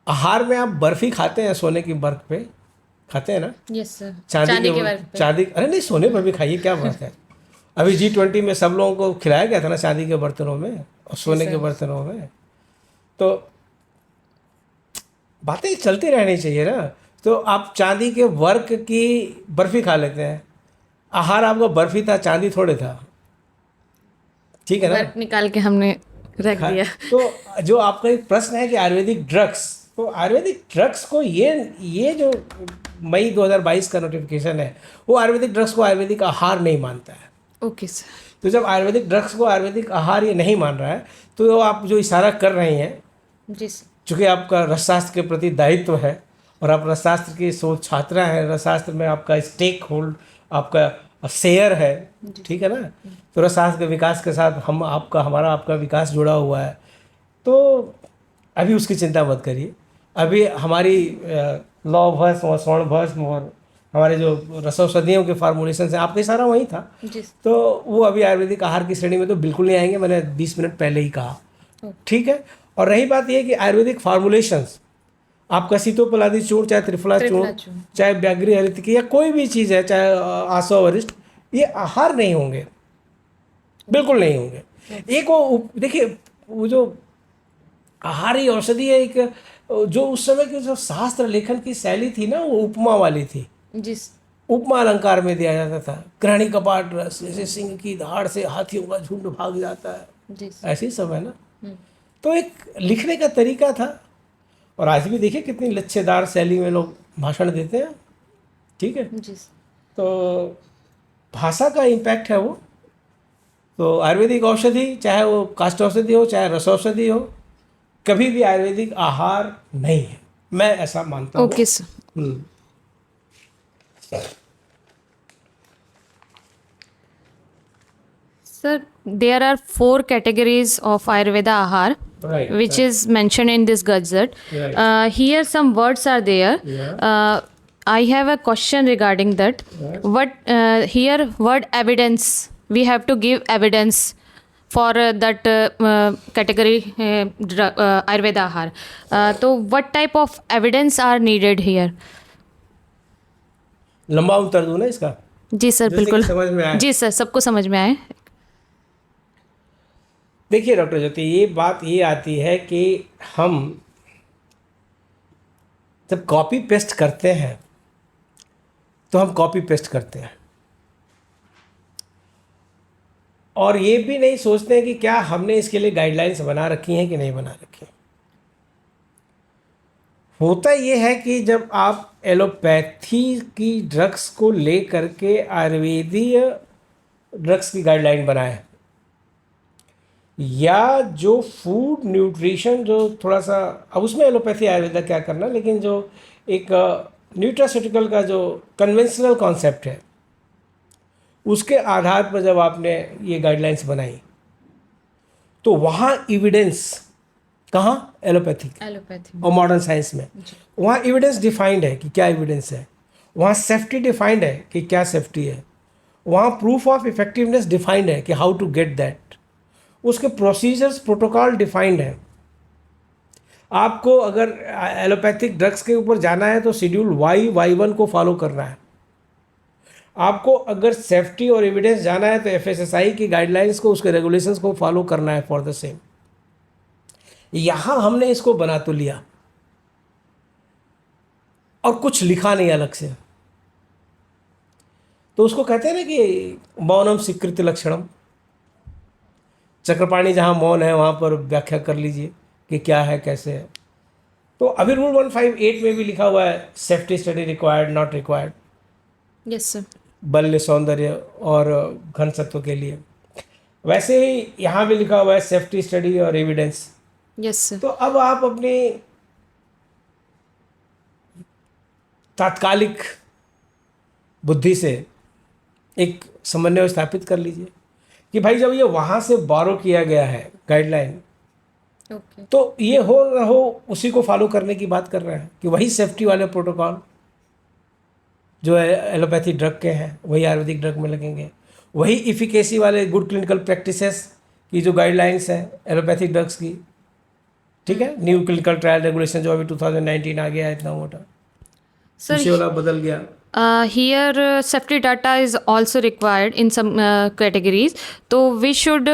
आहार में आप बर्फी खाते हैं, सोने की बर्फ पे खाते हैं ना। यस सर, चांदी, अरे नहीं सोने पर भी खाइए, क्या बात है। अभी G20 में सब लोगों को खिलाया गया था ना चांदी के बर्तनों में और सोने के बर्तनों में। तो बातें चलती रहनी चाहिए ना। तो आप चांदी के वर्क की बर्फी खा लेते हैं, आहार आपका बर्फी था, चांदी थोड़े था, ठीक है ना। वर्क निकाल के हमने रख दिया। तो जो आपका एक प्रश्न है कि आयुर्वेदिक ड्रग्स, तो आयुर्वेदिक ड्रग्स को ये जो मई 2022 का नोटिफिकेशन है, वो आयुर्वेदिक ड्रग्स को आयुर्वेदिक आहार नहीं मानता है। Okay sir. तो जब आयुर्वेदिक ड्रग्स को आयुर्वेदिक आहार ये नहीं मान रहा है, तो आप जो इशारा कर रही हैं, जी सर। चूँकि आपका रसशास्त्र के प्रति दायित्व है और आप रसशास्त्र की शोध छात्रा हैं, रसशास्त्र में आपका स्टेक होल्ड, आपका शेयर है, ठीक है ना। तो रसशास्त्र के विकास के साथ हमारा आपका विकास जुड़ा हुआ है। तो अभी उसकी चिंता मत करिए। अभी हमारी लौ भस्म और स्वर्ण भस्म और हमारे जो रसौषधियों के फार्मूलेशन है, आपका सारा वही था। तो वो अभी आयुर्वेदिक आहार की श्रेणी में तो बिल्कुल नहीं आएंगे, मैंने 20 मिनट पहले ही कहा, ठीक है। और रही बात ये कि आयुर्वेदिक फार्मूलेशंस, आपका सीतोपलादी चूर्ण, चाहे त्रिफला चूर्ण, चाहे व्याघ्री हरित की या कोई भी चीज़ है, चाहे आसव वरिष्ठ, ये आहार नहीं होंगे, बिल्कुल नहीं होंगे। एक वो देखिए, वो जो आहारी औषधि है, एक जो उस समय की जो शास्त्र लेखन की शैली थी ना, वो उपमा वाली थी। उपमा अलंकार में दिया जाता था, ग्रहणी कपाट रस, जैसे सिंह की धाड़ से हाथियों का झुंड भाग जाता है, ऐसी सब है ना। तो एक लिखने का तरीका था। और आज भी देखिए कितनी लच्छेदार शैली में लोग भाषण देते हैं, ठीक है। तो भाषा का इम्पैक्ट है वो। तो आयुर्वेदिक औषधि, चाहे वो काष्ठ औषधि हो, चाहे रस औषधि हो, कभी भी आयुर्वेदिक आहार नहीं है, मैं ऐसा मानता हूँ। Okay sir. Sir, there are 4 categories of Ayurveda Ahar, which is mentioned in this gazette. Here some words are there. I have a question regarding that. What here word evidence, we have to give evidence for that category Ayurveda Ahar. So what type of evidence are needed here? लंबा उत्तर दूँ ना इसका? जी sir, बिल्कुल समझ में आए। जी sir, सबको समझ में आए। देखिए डॉक्टर ज्योति, ये बात ये आती है कि हम जब कॉपी पेस्ट करते हैं तो हम कॉपी पेस्ट करते हैं और ये भी नहीं सोचते हैं कि क्या हमने इसके लिए गाइडलाइंस बना रखी हैं कि नहीं बना रखी। होता ये है कि जब आप एलोपैथी की ड्रग्स को ले करके आयुर्वेदीय ड्रग्स की गाइडलाइन बनाएं, या जो फूड न्यूट्रिशन जो थोड़ा सा, अब उसमें एलोपैथी आयुर्वेदा क्या करना, लेकिन जो एक न्यूट्रास्यूटिकल का जो कन्वेंशनल कॉन्सेप्ट है, उसके आधार पर जब आपने ये गाइडलाइंस बनाई, तो वहाँ एविडेंस, कहाँ? एलोपैथी और मॉडर्न साइंस में वहाँ एविडेंस डिफाइंड है कि क्या एविडेंस है, वहाँ सेफ्टी डिफाइंड है कि क्या सेफ्टी है, वहाँ प्रूफ ऑफ इफेक्टिवनेस डिफाइंड है कि हाउ टू गेट दैट, उसके प्रोसीजर्स प्रोटोकॉल डिफाइंड है। आपको अगर एलोपैथिक ड्रग्स के ऊपर जाना है तो शेड्यूल Y1 को फॉलो करना है। आपको अगर सेफ्टी और एविडेंस जाना है तो FSSAI की गाइडलाइंस को, उसके रेगुलेशंस को फॉलो करना है फॉर द सेम। यहाँ हमने इसको बना तो लिया और कुछ लिखा नहीं अलग से, तो उसको कहते हैं ना कि मौनम स्वीकृत लक्षणम। चक्रपाणी जहाँ मौन है वहाँ पर व्याख्या कर लीजिए कि क्या है, कैसे है। तो अभी रूल 158 में भी लिखा हुआ है safety study required, not required. Yes sir. बल्य, सौंदर्य और घन सत्व के लिए। वैसे ही यहाँ भी लिखा हुआ है सेफ्टी स्टडी और एविडेंस। Yes sir. तो अब आप अपनी तात्कालिक बुद्धि से एक समन्वय स्थापित कर लीजिए कि भाई जब ये वहाँ से बारो किया गया है गाइडलाइन, तो ये हो ना हो उसी को फॉलो करने की बात कर रहे हैं कि वही सेफ्टी वाले प्रोटोकॉल जो है एलोपैथी ड्रग के हैं वही आयुर्वेदिक ड्रग में लगेंगे, वही इफिकेसी वाले गुड क्लिनिकल प्रैक्टिसेस की जो गाइडलाइंस हैं एलोपैथिक ड्रग्स की, ठीक है। न्यू क्लिनिकल ट्रायल रेगुलेशन जो अभी 2019 आ गया है, इतना मोटा, सर वाला बदल गया। Here, safety data is also required in some categories. So we should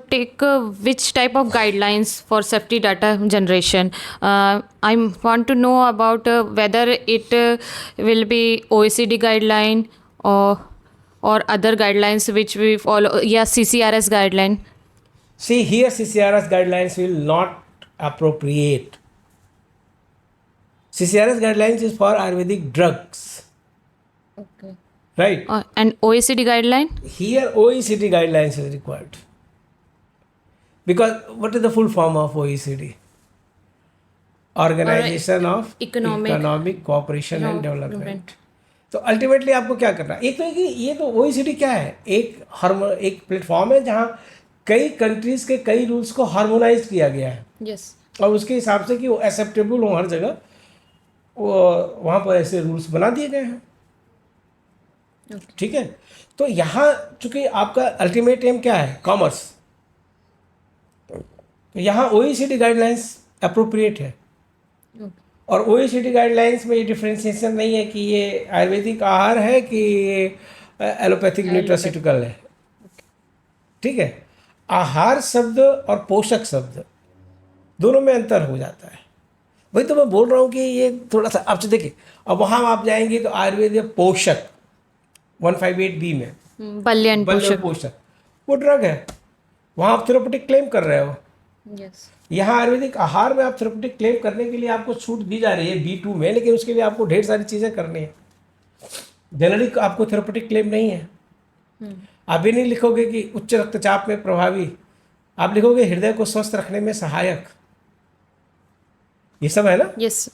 take which type of guidelines for safety data generation. I want to know about whether it will be OECD guideline or other guidelines which we follow. Yeah, CCRS guideline. See, here CCRS guidelines will not appropriate. CCRS guidelines is for Ayurvedic drugs. Okay. Right? And OECD guideline? Here OECD guidelines is required. Because what is the full form of OECD? Organization of Economic Cooperation and Development. तो ultimately आपको क्या करना है? एक तो कि ये तो OECD क्या है? एक प्लेटफॉर्म है जहाँ कई कंट्रीज के कई रूल्स को हार्मोनाइज किया गया है. Yes. और उसके हिसाब से कि वो एक्सेप्टेबल हो हर जगह, वो वहाँ पर ऐसे रूल्स बना दिए गए हैं. ठीक है. तो यहाँ चूंकि आपका अल्टीमेट एम क्या है? कॉमर्स. तो यहाँ OECD गाइडलाइंस अप्रोप्रिएट है. और OECD गाइडलाइंस में ये डिफ्रेंशिएशन नहीं है कि ये आयुर्वेदिक आहार है कि ये एलोपैथिक न्यूट्रास्यूटिकल है. ठीक है. आहार शब्द और पोषक शब्द दोनों में अंतर हो जाता है. वही तो मैं बोल रहा हूँ कि ये थोड़ा सा आपसे देखिए. अब वहाँ आप जाएंगे तो आयुर्वेद पोषक 158B में बल्यन पोषक वो ड्रग है. वहाँ आप थेरेपेटिक क्लेम कर रहे हो. यस. यहाँ आयुर्वेदिक आहार में आप थेरेपेटिक क्लेम करने के लिए आपको छूट दी जा रही है B2 में, लेकिन उसके लिए आपको ढेर सारी चीज़ें करनी है. जनरली आपको थेरेपेटिक क्लेम नहीं है. आप भी नहीं लिखोगे कि उच्च रक्तचाप में प्रभावी, आप लिखोगे हृदय को स्वस्थ रखने में सहायक. ये सब है ना. यस.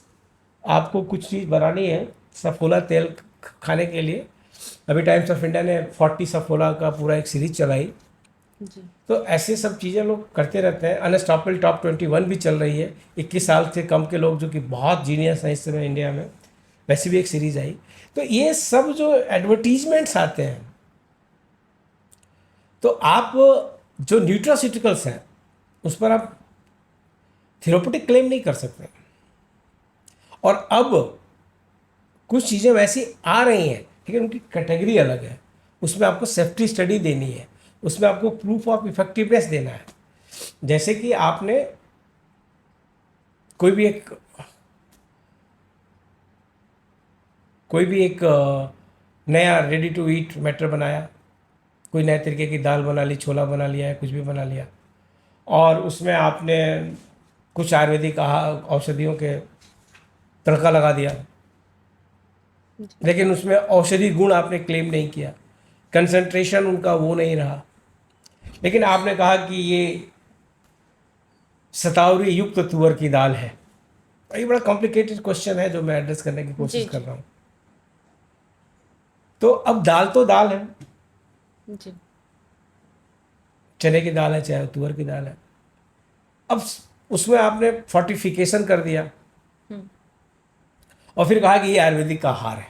आपको कुछ चीज़ बनानी है सफोला तेल खाने के लिए. अभी टाइम्स ऑफ इंडिया ने 40 सफोला का पूरा एक सीरीज चलाई. जी. तो ऐसे सब चीज़ें लोग करते रहते हैं. अनस्टॉपेबल टॉप 21 भी चल रही है. 21 साल से कम के लोग जो कि बहुत जीनियस हैं इस समय इंडिया में, वैसी भी एक सीरीज़ आई. तो ये सब जो एडवर्टीजमेंट्स आते हैं, तो आप जो न्यूट्रास्यूटिकल्स हैं उस पर आप थेरेपेटिक क्लेम नहीं कर सकते. और अब कुछ चीज़ें वैसी आ रही हैं, लेकिन उनकी कैटेगरी अलग है. उसमें आपको सेफ्टी स्टडी देनी है, उसमें आपको प्रूफ ऑफ इफेक्टिवनेस देना है. जैसे कि आपने कोई भी एक नया रेडी टू ईट मैटर बनाया, कोई नए तरीके की दाल बना ली, छोला बना लिया है, कुछ भी बना लिया, और उसमें आपने कुछ आयुर्वेदिक औषधियों के तड़का लगा दिया, लेकिन उसमें औषधि गुण आपने क्लेम नहीं किया, कंसंट्रेशन उनका वो नहीं रहा, लेकिन आपने कहा कि ये सतावरी युक्त तुअर की दाल है. ये बड़ा कॉम्प्लिकेटेड क्वेश्चन है जो मैं एड्रेस करने की कोशिश कर रहा हूँ. तो अब दाल तो दाल है. जी. चने की दाल है चाहे तुअर की दाल है. अब उसमें आपने फोर्टिफिकेशन कर दिया और फिर कहा कि ये आयुर्वेदिक आहार है.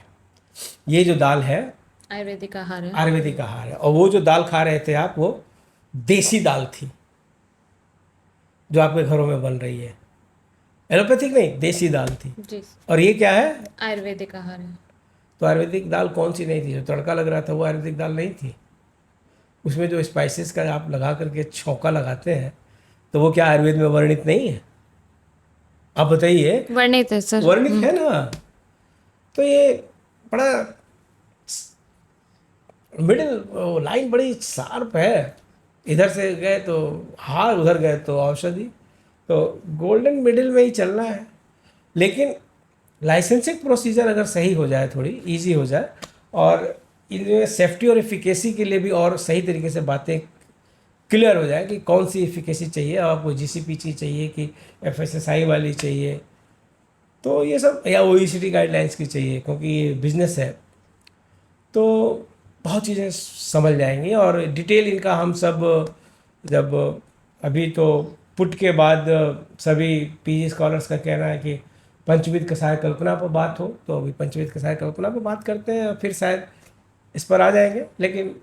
ये जो दाल है आयुर्वेदिक आहार है. आयुर्वेदिक आहार है. और वो जो दाल खा रहे थे आप, वो देसी दाल थी जो आपके घरों में बन रही है. एलोपैथिक नहीं, देसी दाल थी. जी. और ये क्या है? आयुर्वेदिक आहार है. तो आयुर्वेदिक दाल कौन सी नहीं थी? जो तड़का लग रहा था वो आयुर्वेदिक दाल नहीं थी. उसमें जो स्पाइसेस का आप लगा करके छौंका लगाते हैं, तो वो क्या आयुर्वेद में वर्णित नहीं है? आप बताइए. वर्णित है सर. वर्णित है ना. तो ये बड़ा मिडिल लाइन बड़ी शार्प है. इधर से गए तो हार, उधर गए तो औषधि. तो गोल्डन मिडिल में ही चलना है. लेकिन लाइसेंसिंग प्रोसीजर अगर सही हो जाए, थोड़ी इजी हो जाए, और इनमें सेफ्टी और एफिकेसी के लिए भी और सही तरीके से बातें क्लियर हो जाए कि कौन सी एफिकेसी चाहिए, आपको GCP चाहिए कि FSSAI वाली चाहिए, तो ये सब, या OECD गाइडलाइंस की चाहिए, क्योंकि ये बिजनेस है. तो बहुत चीज़ें समझ जाएंगी. और डिटेल इनका हम सब जब अभी तो पुट के बाद सभी PG स्कॉलर्स का कहना है कि पंचविध कषाय कल्पना पर बात हो, तो अभी पंचविध कषाय कल्पना पर बात करते हैं, फिर शायद इस पर आ जाएंगे. लेकिन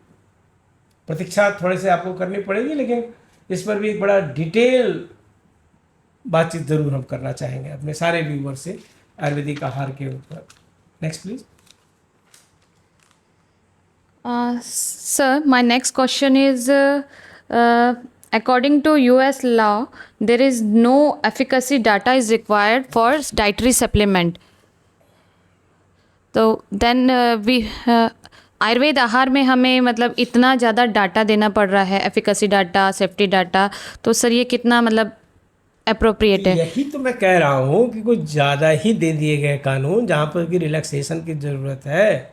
प्रतीक्षा थोड़े से आपको करनी पड़ेगी, लेकिन इस पर भी एक बड़ा डिटेल बातचीत ज़रूर हम करना चाहेंगे अपने सारे व्यूवर से आयुर्वेदिक आहार के ऊपर. Next please. Sir, my next question is according to US law, there is no efficacy data is required for dietary supplement. तो देन आयुर्वेद आहार में हमें मतलब इतना ज़्यादा डाटा देना पड़ रहा है, एफिकेसी डाटा, सेफ्टी डाटा, तो सर ये कितना मतलब अप्रोप्रिएट है? यही तो मैं कह रहा हूँ कि कुछ ज़्यादा ही दे दिए गए कानून, जहाँ पर कि रिलैक्सेशन की ज़रूरत है।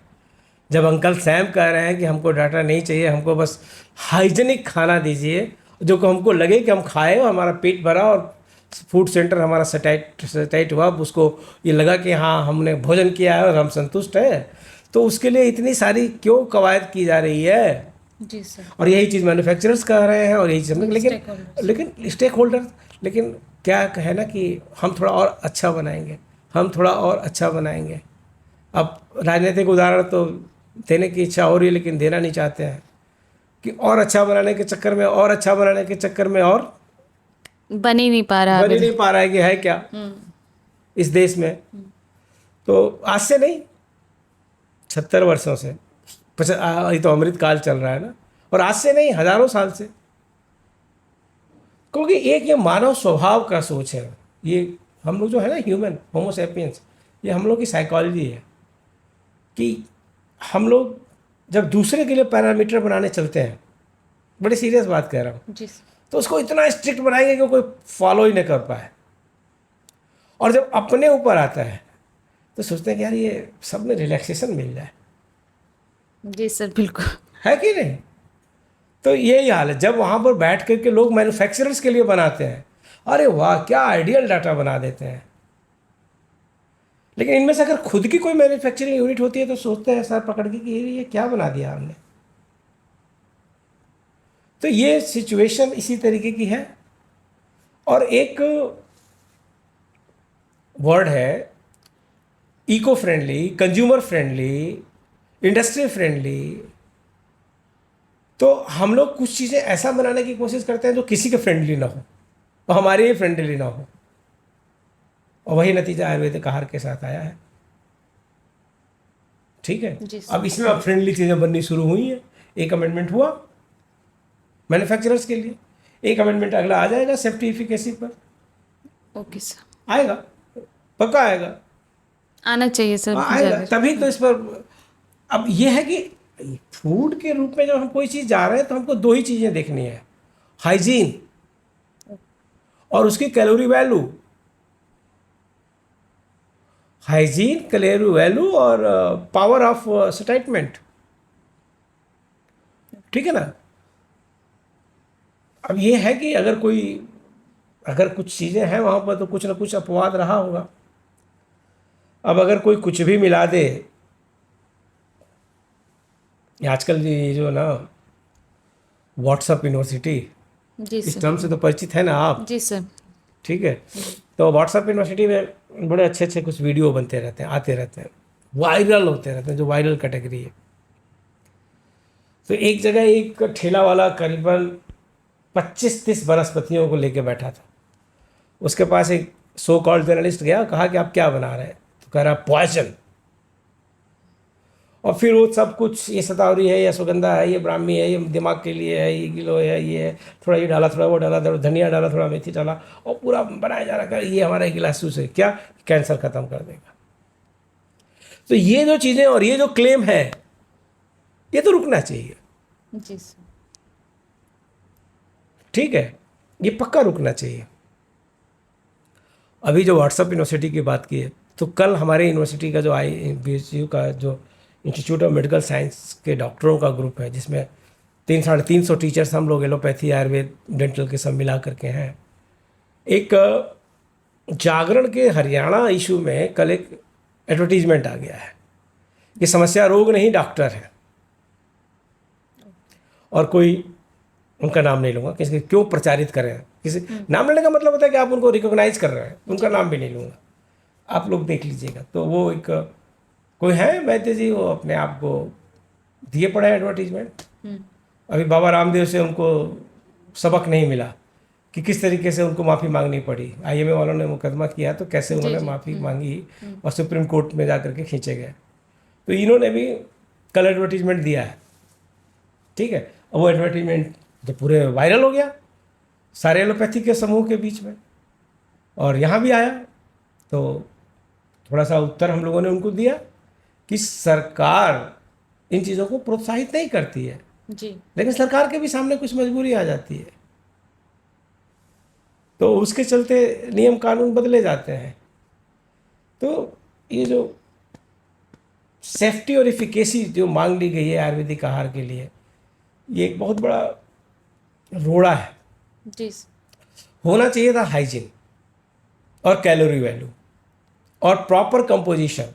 जब अंकल सैम कह रहे हैं कि हमको डाटा नहीं चाहिए, हमको बस हाइजीनिक खाना दीजिए जो कि हमको लगे कि हम खाए और हमारा पेट भरा और फूड सेंटर हमारा सटाइट हुआ, उसको ये लगा कि हाँ हमने भोजन किया है और हम संतुष्ट हैं, तो उसके लिए इतनी सारी क्यों कवायद की जा रही है? जी सर। और यही चीज़ मैन्युफैक्चरर्स कह रहे हैं और यही चीज़ लेकिन स्टेक होल्डर, लेकिन क्या है ना कि हम थोड़ा और अच्छा बनाएंगे, हम थोड़ा और अच्छा बनाएंगे। अब राजनीतिक उदाहरण तो देने की इच्छा हो रही है लेकिन देना नहीं चाहते हैं कि और अच्छा बनाने के चक्कर में और अच्छा बनाने के चक्कर में और बन ही नहीं पा रहा बन ही नहीं पा रहा है कि है क्या इस देश में। तो आज से नहीं, 76 वर्षों से, ये तो अमृत काल चल रहा है ना, और आज से नहीं हजारों साल से, क्योंकि एक ये मानव स्वभाव का सोच है। ये हम लोग जो है ना ह्यूमन होमो सैपियंस, ये हम लोग की साइकोलॉजी है कि हम लोग जब दूसरे के लिए पैरामीटर बनाने चलते हैं, बड़ी सीरियस बात कह रहा हूँ, जी, तो उसको इतना स्ट्रिक्ट बनाएंगे कि कोई फॉलो ही नहीं कर पाए, और जब अपने ऊपर आता है तो सोचते हैं कि यार ये सब में रिलैक्सेशन मिल जाए। जी सर, बिल्कुल है कि नहीं? तो यही हाल है जब वहाँ पर बैठ करके लोग मैन्युफैक्चरर्स के लिए बनाते हैं, अरे वाह क्या आइडियल डाटा बना देते हैं, लेकिन इनमें से अगर खुद की कोई मैन्युफैक्चरिंग यूनिट होती है तो सोचते हैं सर पकड़ के कि ये क्या बना दिया हमने। तो ये सिचुएशन इसी तरीके की है। और एक वर्ड है eco friendly, consumer friendly, industry friendly. तो हम लोग कुछ चीज़ें ऐसा बनाने की कोशिश करते हैं जो किसी के फ्रेंडली ना हो और हमारे ही फ्रेंडली ना हो, और वही नतीजा आयुर्वेदिक आहार के साथ आया है। ठीक है, अब इसमें अब फ्रेंडली चीज़ें बननी शुरू हुई हैं। एक अमेंडमेंट हुआ मैन्युफैक्चरर्स के लिए, एक अमेंडमेंट अगला आ जाएगा सेफ्टी इफिकेसी पर। ओके सर, आएगा, पक्का आएगा, आना चाहिए सर, आएगा तभी तो इस पर। अब ये है कि फूड के रूप में जब हम कोई चीज़ जा रहे हैं तो हमको दो ही चीज़ें देखनी है, हाइजीन और उसकी calorie value. Hygiene, calorie value और पावर ऑफ स्टेटमेंट। ठीक है ना? अब ये है कि अगर कुछ चीज़ें हैं वहाँ पर तो कुछ ना कुछ अपवाद रहा होगा। अब अगर कोई कुछ भी मिला दे, आजकल ये जो ना व्हाट्सएप यूनिवर्सिटी, जी इस सर, टर्म से तो परिचित है ना आप? जी सर, ठीक है, तो व्हाट्सएप यूनिवर्सिटी में बड़े अच्छे अच्छे कुछ वीडियो बनते रहते हैं, आते रहते हैं, वायरल होते रहते हैं, जो वायरल कैटेगरी है। तो एक जगह एक ठेला वाला करीबन 25-30 वनस्पतियों को लेके बैठा था। उसके पास एक सो कॉल्ड जर्नलिस्ट गया, कहा कि आप क्या बना रहे हैं? तो कह रहा पॉइजन। और फिर वो सब कुछ, ये शतावरी है, ये सुगंधा है, ये ब्राह्मी है, ये दिमाग के लिए है, ये गिलो है, ये है, थोड़ा ये डाला, थोड़ा वो डाला, थोड़ा धनिया डाला, थोड़ा मेथी डाला, और पूरा बनाया जा रहा है। ये हमारा गिलास जूस है, क्या कैंसर खत्म कर देगा। तो ये जो चीज़ें और ये जो क्लेम है, ये तो रुकना चाहिए। जी सर, ठीक है, ये पक्का रुकना चाहिए। अभी जो व्हाट्सएप यूनिवर्सिटी की बात की है, तो कल हमारे यूनिवर्सिटी का जो IBSU का जो इंस्टीट्यूट ऑफ मेडिकल साइंस के डॉक्टरों का ग्रुप है, जिसमें 300-350 टीचर्स हम लोग एलोपैथी, आयुर्वेद, डेंटल के सब मिला करके हैं, एक जागरण के हरियाणा इशू में कल एक एडवर्टीजमेंट आ गया है कि समस्या रोग नहीं डॉक्टर है। और कोई उनका नाम नहीं लूँगा, किसी क्यों प्रचारित करें, किसी नाम लेने का मतलब होता है कि आप उनको रिकॉग्नाइज कर रहे हैं, उनका नाम भी नहीं लूँगा, आप लोग देख लीजिएगा। तो वो एक कोई है वैद्य जी, वो अपने आप को दिए पड़े एडवर्टीजमेंट। अभी बाबा रामदेव से उनको सबक नहीं मिला कि किस तरीके से उनको माफ़ी मांगनी पड़ी। IMA वालों ने मुकदमा किया तो कैसे उन्होंने माफ़ी मांगी और सुप्रीम कोर्ट में जा कर के खींचे गए। तो इन्होंने भी कल एडवर्टीजमेंट दिया है ठीक है। अब वो एडवर्टीजमेंट जब पूरे वायरल हो गया सारे एलोपैथी के समूह के बीच में और यहाँ भी आया, तो थोड़ा सा उत्तर हम लोगों ने उनको दिया कि सरकार इन चीज़ों को प्रोत्साहित नहीं करती है जी। लेकिन सरकार के भी सामने कुछ मजबूरी आ जाती है, तो उसके चलते नियम कानून बदले जाते हैं। तो ये जो सेफ्टी और इफिकेसी जो मांग ली गई है आयुर्वेदिक आहार के लिए, ये एक बहुत बड़ा रोड़ा है। जी। होना चाहिए था हाइजीन और कैलोरी वैल्यू और प्रॉपर कंपोजिशन,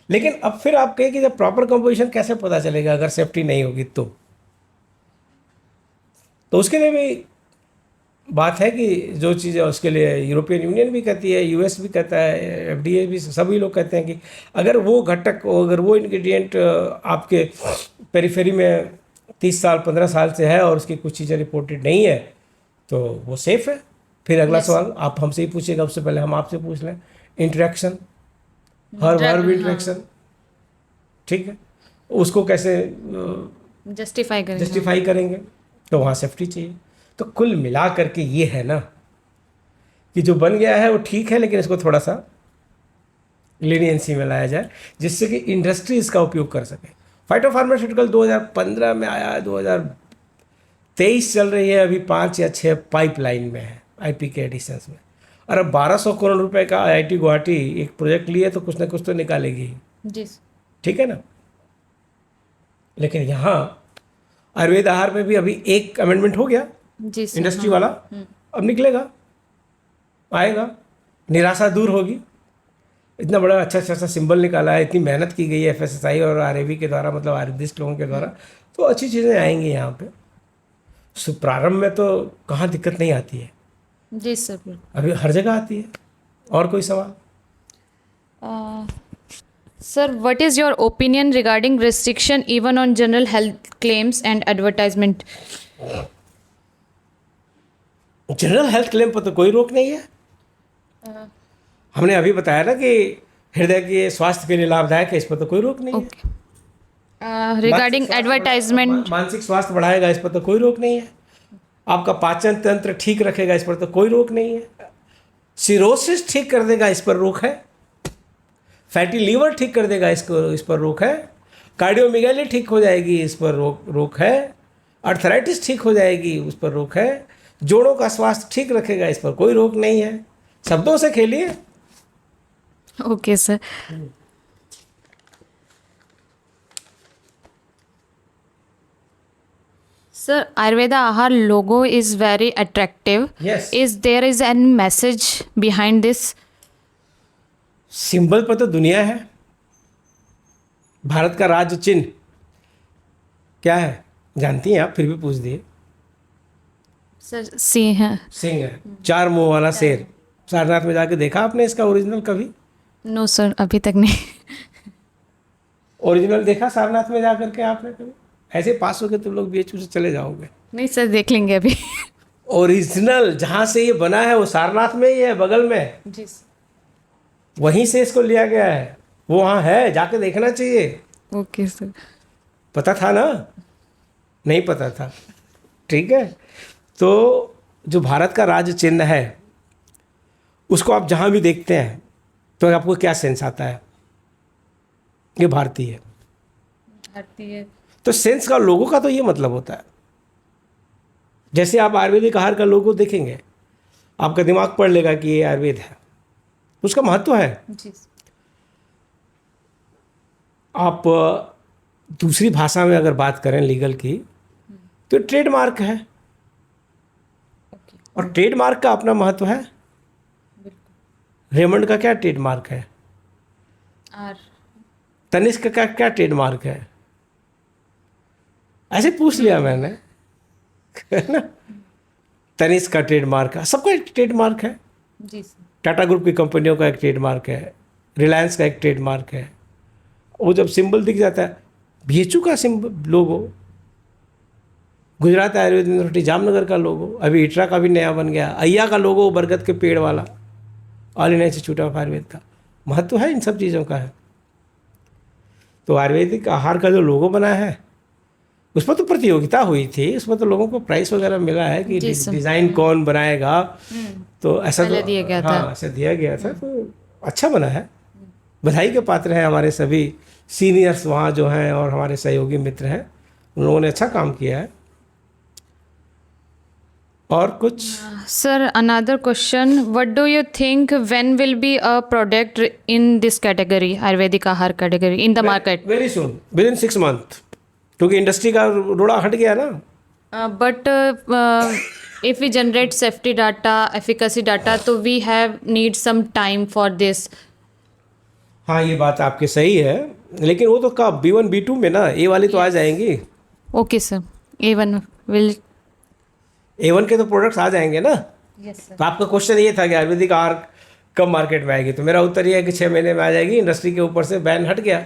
लेकिन अब फिर आप कहें कि जब प्रॉपर कंपोजिशन कैसे पता चलेगा अगर सेफ्टी नहीं होगी तो उसके लिए भी बात है कि जो चीज़ है उसके लिए यूरोपियन यूनियन भी कहती है, यूएस भी कहता है, एफडीए भी, सभी लोग कहते हैं कि अगर वो घटक, अगर वो इंग्रेडिएंट आपके पेरिफेरी में 30 साल 15 साल से है और उसकी कुछ चीज़ें रिपोर्टेड नहीं है तो वो सेफ़ है। फिर अगला सवाल आप हमसे ही पूछिएगा, उससे पहले हम आपसे पूछ लें, इंटरेक्शन, हर्ब इंटरेक्शन, ठीक है, उसको कैसे जस्टिफाई करेंगे, तो वहाँ सेफ्टी चाहिए। तो कुल मिला करके ये है ना कि जो बन गया है वो ठीक है, लेकिन इसको थोड़ा सा लीनियंसी में लाया जाए जिससे कि इंडस्ट्री इसका उपयोग कर सके। फाइटोफार्मास्यूटिकल 2015 में आया, 2023 चल रही है, अभी 5 या 6 पाइपलाइन में है आईपी के एडिशंस में, और अब 1200 करोड़ रुपए का आईआईटी गुवाहाटी एक प्रोजेक्ट लिए तो कुछ ना कुछ तो निकालेगी जी। ठीक है ना। लेकिन यहाँ आयुर्वेद आहार में भी अभी एक अमेंडमेंट हो गया जी इंडस्ट्री वाला, अब निकलेगा, आएगा, निराशा दूर होगी। इतना बड़ा अच्छा सिंबल निकाला है, इतनी मेहनत की गई है एफएसएसआई और आरएबी के द्वारा, मतलब आयुर्वेदिस्ट लोगों के द्वारा, तो अच्छी चीज़ें आएंगी यहाँ पे। प्रारंभ में तो कहाँ दिक्कत नहीं आती है जी सर, बिल्कुल। अभी हर जगह आती है। और कोई सवाल? Sir, what is your opinion regarding restriction even on general health claims and advertisement? General health claim पर तो कोई रोक नहीं है। हमने अभी बताया ना कि हृदय के स्वास्थ्य के लिए लाभदायक है, इस पर तो कोई रोक नहीं Okay. Regarding advertisement, मानसिक स्वास्थ्य बढ़ाएगा, इस पर तो कोई रोक नहीं है। आपका पाचन तंत्र ठीक रखेगा, इस पर तो कोई रोक नहीं है। सिरोसिस ठीक कर देगा, इस पर रोक है। फैटी लीवर ठीक कर देगा, इस पर रोक है। कार्डियोमिगैली ठीक हो जाएगी, इस पर रोक है। अर्थराइटिस ठीक हो जाएगी, उस पर रोक है। जोड़ों का स्वास्थ्य ठीक रखेगा, इस पर कोई रोक नहीं है। शब्दों से खेलिए। okay sir. Sir, Ayurveda Ahar logo is very attractive. Yes. Is there is any message behind this? Symbol पर तो दुनिया है। भारत का राज्य चिन्ह क्या है जानती हैं आप, फिर भी पूछ दिए। सर सिंह है। सिंह है, 4 मुंह वाला शेर। सारनाथ में जाके देखा आपने इसका ओरिजिनल कभी? नो सर, अभी तक नहीं। ओरिजिनल देखा सारनाथ में जा करके आपने कभी? ऐसे पास हो के तुम लोग बीएचयू से चले जाओगे। नहीं सर, देख लेंगे अभी। ओरिजिनल जहाँ से ये बना है वो सारनाथ में ही है, बगल में, जी। वहीं से इसको लिया गया है। वो वहाँ है, जाके देखना चाहिए। Okay sir. पता था ना? नहीं पता था, ठीक है। तो जो भारत का राज्य चिन्ह है उसको आप जहाँ भी देखते हैं तो आपको क्या सेंस आता है? ये भारतीय है। भारतीय। तो सेंस का, लोगों का तो ये मतलब होता है। जैसे आप आयुर्वेदिक आहार का लोगो देखेंगे, आपका दिमाग पढ़ लेगा कि ये आयुर्वेद है, उसका महत्व है। जी। आप दूसरी भाषा में अगर बात करें लीगल की, तो ट्रेडमार्क है, और ट्रेडमार्क का अपना महत्व है। रेमंड का क्या ट्रेडमार्क है? आर। तनिष्क का क्या ट्रेडमार्क है? ऐसे पूछ लिया मैंने, है ना। तनिष्क का ट्रेडमार्क है, सबका एक ट्रेडमार्क है। जी। टाटा ग्रुप की कंपनियों का एक ट्रेडमार्क है, रिलायंस का एक ट्रेडमार्क है। वो जब सिंबल दिख जाता है, बीएचयू का सिंबल लोगो, गुजरात आयुर्वेद यूनिवर्सिटी जामनगर का लोगो, अभी इटरा का भी नया बन गया, अय्या का लोगो बरगद के पेड़ वाला, all India institute of Ayurveda का। महत्व है इन सब चीज़ों का है। तो आयुर्वेदिक आहार का जो लोगो बना है उस पर तो प्रतियोगिता हुई थी, उसमें तो लोगों को प्राइस वगैरह मिला है कि जी सर। डिज़ाइन कौन बनाएगा, तो ऐसा पहले तो दिया गया था। हाँ ऐसा दिया गया था, तो अच्छा बना है। बधाई के पात्र हैं हमारे सभी सीनियर्स वहाँ जो हैं और हमारे सहयोगी मित्र हैं, उन लोगों ने अच्छा काम किया है। और कुछ Sir, another question. What do you think when will be a product in this category, Ayurvedic Ahar category, in the market? Very soon, with in 6 month, क्योंकि इंडस्ट्री का रोड़ा हट गया ना। But if we generate safety data, efficacy data, so we have need some time for this. हाँ ये बात आपकी सही है, लेकिन वो तो कब B1 B2 में ना, ए वाली तो आ जाएंगी। Okay, sir. A1 will. A1 के तो प्रोडक्ट्स आ जाएंगे ना। Yes, sir. तो आपका क्वेश्चन ये था कि आयुर्वेदिक आहार कब मार्केट में आएगी, तो मेरा उत्तर ये है कि 6 महीने में आ जाएगी। इंडस्ट्री के ऊपर से बैन हट गया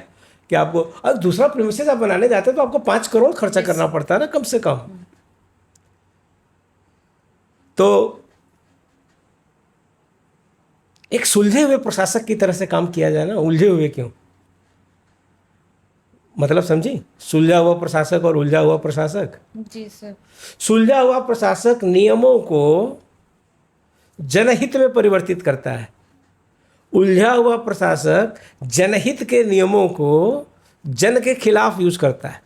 कि आपको, अब दूसरा प्रीमिसेस आप बनाने जाते हैं तो आपको 5 करोड़ खर्चा करना पड़ता है ना कम से कम। तो एक सुलझे हुए प्रशासक की तरह से काम किया जाए ना, उलझे हुए क्यों, मतलब समझी, सुलझा हुआ प्रशासक और उलझा हुआ प्रशासक। जी सर। सुलझा हुआ प्रशासक नियमों को जनहित में परिवर्तित करता है, उलझा हुआ प्रशासक जनहित के नियमों को जन के खिलाफ यूज करता है।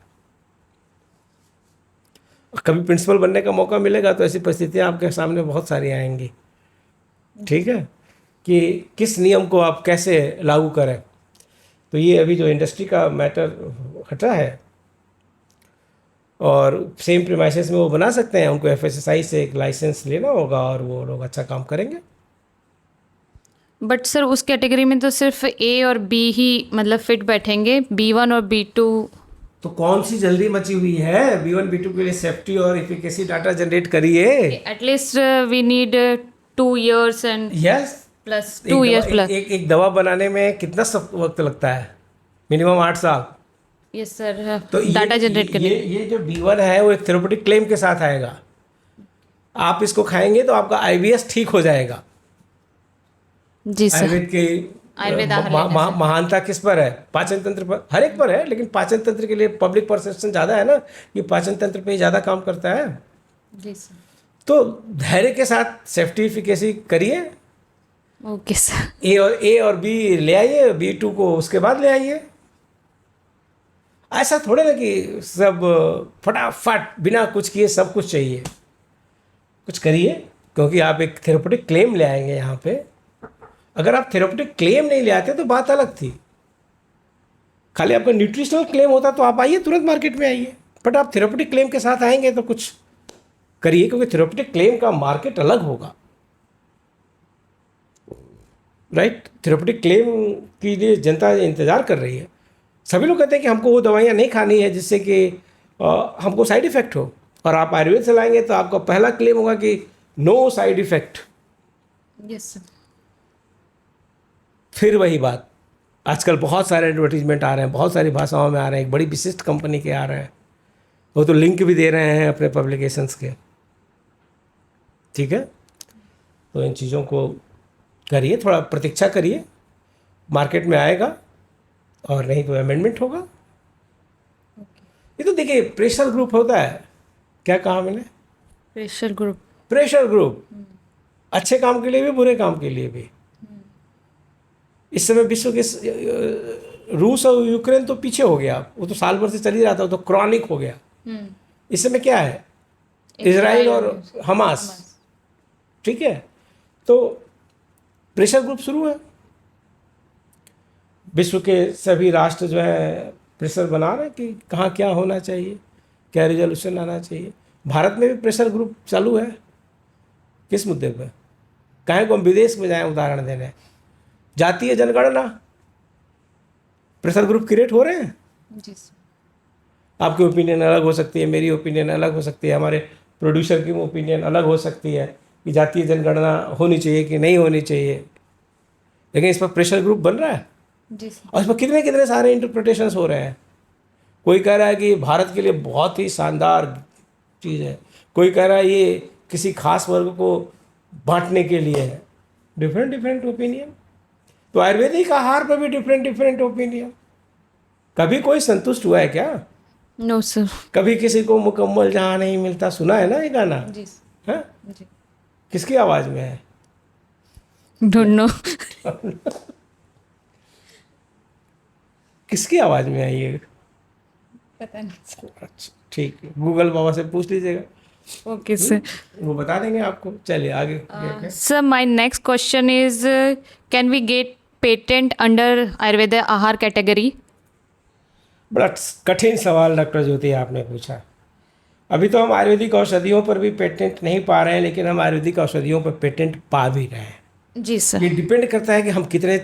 कभी प्रिंसिपल बनने का मौका मिलेगा तो ऐसी परिस्थितियां आपके सामने बहुत सारी आएंगी, ठीक है, कि किस नियम को आप कैसे लागू करें। तो ये अभी जो इंडस्ट्री का मैटर हटा है, और सेम प्रीमाइसेस में वो बना सकते हैं, उनको FSSAI से एक लाइसेंस लेना होगा और वो लोग अच्छा काम करेंगे। बट सर उस कैटेगरी में तो सिर्फ A और B ही मतलब फिट बैठेंगे, B1 और B2। तो कौन सी जल्दी मची हुई है, B1 B2 के लिए सेफ्टी और इफिकेसी डाटा जनरेट करिए। At least we need 2 years and yes, plus 2 years plus. एक दवा बनाने में कितना वक्त लगता है, मिनिमम 8 साल। Yes sir. तो डाटा जनरेट करने ये जो B1 है वो एक थेरेपेटिक क्लेम के साथ आएगा। आप इसको खाएंगे तो आपका IBS ठीक हो जाएगा। जी सर। आयुर्वेद की आयुर्वेद आहार लेने से। महानता किस पर है, पाचन तंत्र पर, हर एक पर है, लेकिन पाचन तंत्र के लिए पब्लिक परसेप्शन ज़्यादा है ना, कि पाचन तंत्र पे ही ज़्यादा काम करता है। जी सर। तो धैर्य के साथ सेफ्टी इफिकेसी करिए। Okay sir. ए और बी ले आइए, B2 को उसके बाद ले आइए। ऐसा थोड़े ना कि सब फटाफट बिना कुछ किए सब कुछ चाहिए, कुछ करिए, क्योंकि आप एक थेरेपेटिक क्लेम ले आएंगे यहाँ पे। अगर आप थेरेपेटिक क्लेम नहीं ले आते तो बात अलग थी, खाली आपका न्यूट्रिशनल क्लेम होता तो आप आइए, तुरंत मार्केट में आइए। बट आप थेरेपेटिक क्लेम के साथ आएंगे तो कुछ करिए, क्योंकि थेरेपेटिक क्लेम का मार्केट अलग होगा, राइट। थेरेपेटिक क्लेम के लिए जनता इंतज़ार कर रही है। सभी लोग कहते हैं कि हमको वो दवाइयाँ नहीं खानी है जिससे कि हमको साइड इफ़ेक्ट हो, और आप आयुर्वेद से लाएंगे तो आपका पहला क्लेम होगा कि no side effect. Yes sir. फिर वही बात, आजकल बहुत सारे एडवर्टीजमेंट आ रहे हैं, बहुत सारी भाषाओं में आ रहे हैं, एक बड़ी विशिष्ट कंपनी के आ रहे हैं, वो तो लिंक भी दे रहे हैं अपने पब्लिकेशंस के, ठीक है। तो इन चीज़ों को करिए, थोड़ा प्रतीक्षा करिए, मार्केट में आएगा, और नहीं तो अमेंडमेंट होगा। ये तो देखिए प्रेशर ग्रुप होता है, क्या कहा मैंने, प्रेशर ग्रुप। प्रेशर ग्रुप, अच्छे काम के लिए भी बुरे काम के लिए भी। इस समय विश्व के रूस और यूक्रेन तो पीछे हो गया, वो तो साल भर से चल ही रहा था, वो तो क्रॉनिक हो गया। इस समय क्या है, इजराइल और हमास, ठीक है। तो प्रेशर ग्रुप शुरू है, विश्व के सभी राष्ट्र जो है प्रेशर बना रहे हैं कि कहाँ क्या होना चाहिए, क्या रिजोल्यूशन आना चाहिए। भारत में भी प्रेशर ग्रुप चालू है, किस मुद्दे पर, कहें को हम विदेश में जाएं उदाहरण देने, जातीय जनगणना, प्रेशर ग्रुप क्रिएट हो रहे हैं। जी सर। आपकी ओपिनियन अलग हो सकती है, मेरी ओपिनियन अलग हो सकती है, हमारे प्रोड्यूसर की ओपिनियन अलग हो सकती है कि जातीय जनगणना होनी चाहिए कि नहीं होनी चाहिए, लेकिन इस पर प्रेशर ग्रुप बन रहा है। जी सर। और इसमें कितने कितने सारे इंटरप्रिटेशंस हो रहे हैं। कोई कह रहा है कि भारत के लिए बहुत ही शानदार चीज़ है, कोई कह रहा है ये किसी खास वर्ग को बांटने के लिए है। Different different opinion. तो आयुर्वेदिक आहार पर भी डिफरेंट डिफरेंट ओपिनियन। कभी कोई संतुष्ट हुआ है क्या? No sir. कभी किसी को मुकम्मल जहाँ नहीं मिलता, सुना है ना ये गाना? जी हाँ, जी। किसकी आवाज़ में है? Don't know. किसकी आवाज़ में है ये? पता नहीं। अच्छा ठीक है, गूगल बाबा से पूछ लीजिएगा, ओके सर। वो बता देंगे आपको। चलिए आगे। Sir my next question is can we get patent under Ayurveda Aahar category? बड़ा कठिन सवाल डॉक्टर ज्योति आपने पूछा। अभी तो हम आयुर्वेदिक औषधियों पर भी पेटेंट नहीं पा रहे हैं, लेकिन हम आयुर्वेदिक औषधियों पर पेटेंट पा भी रहे हैं। जी सर। ये डिपेंड करता है कि हम कितने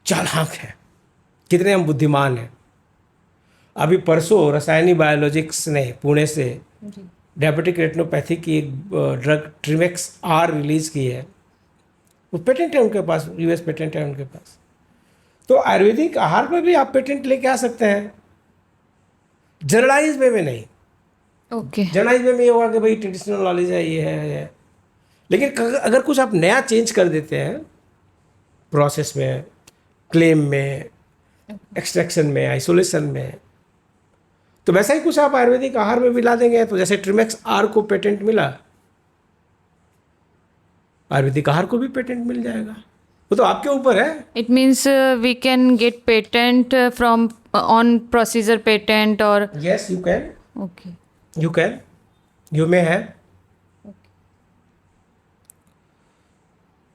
चालाक हैं, कितने हम बुद्धिमान हैं। अभी परसों रसायनी बायोलॉजिक्स ने पुणे से डायबिटिक रेटिनोपैथी की एक ड्रग ट्रिमेक्स आर रिलीज की है। वो पेटेंट है उनके पास, यूएस पेटेंट है उनके पास। तो आयुर्वेदिक आहार में भी आप पेटेंट लेके आ सकते हैं, जनरलाइज में नहीं। ओके। जनरलाइज में ये होगा कि भाई ट्रेडिशनल नॉलेज है, ये है। लेकिन अगर कुछ आप नया चेंज कर देते हैं प्रोसेस में, क्लेम में, एक्सट्रैक्शन में, आइसोलेशन में, तो वैसा ही कुछ आप आयुर्वेदिक आहार में भी ला देंगे। तो जैसे ट्रिमेक्स आर को पेटेंट मिला, आयुर्वेदिक आहार को भी पेटेंट मिल जाएगा। वो तो आपके ऊपर है। It means we can get patent from on procedure patent और yes you can, okay. You may have.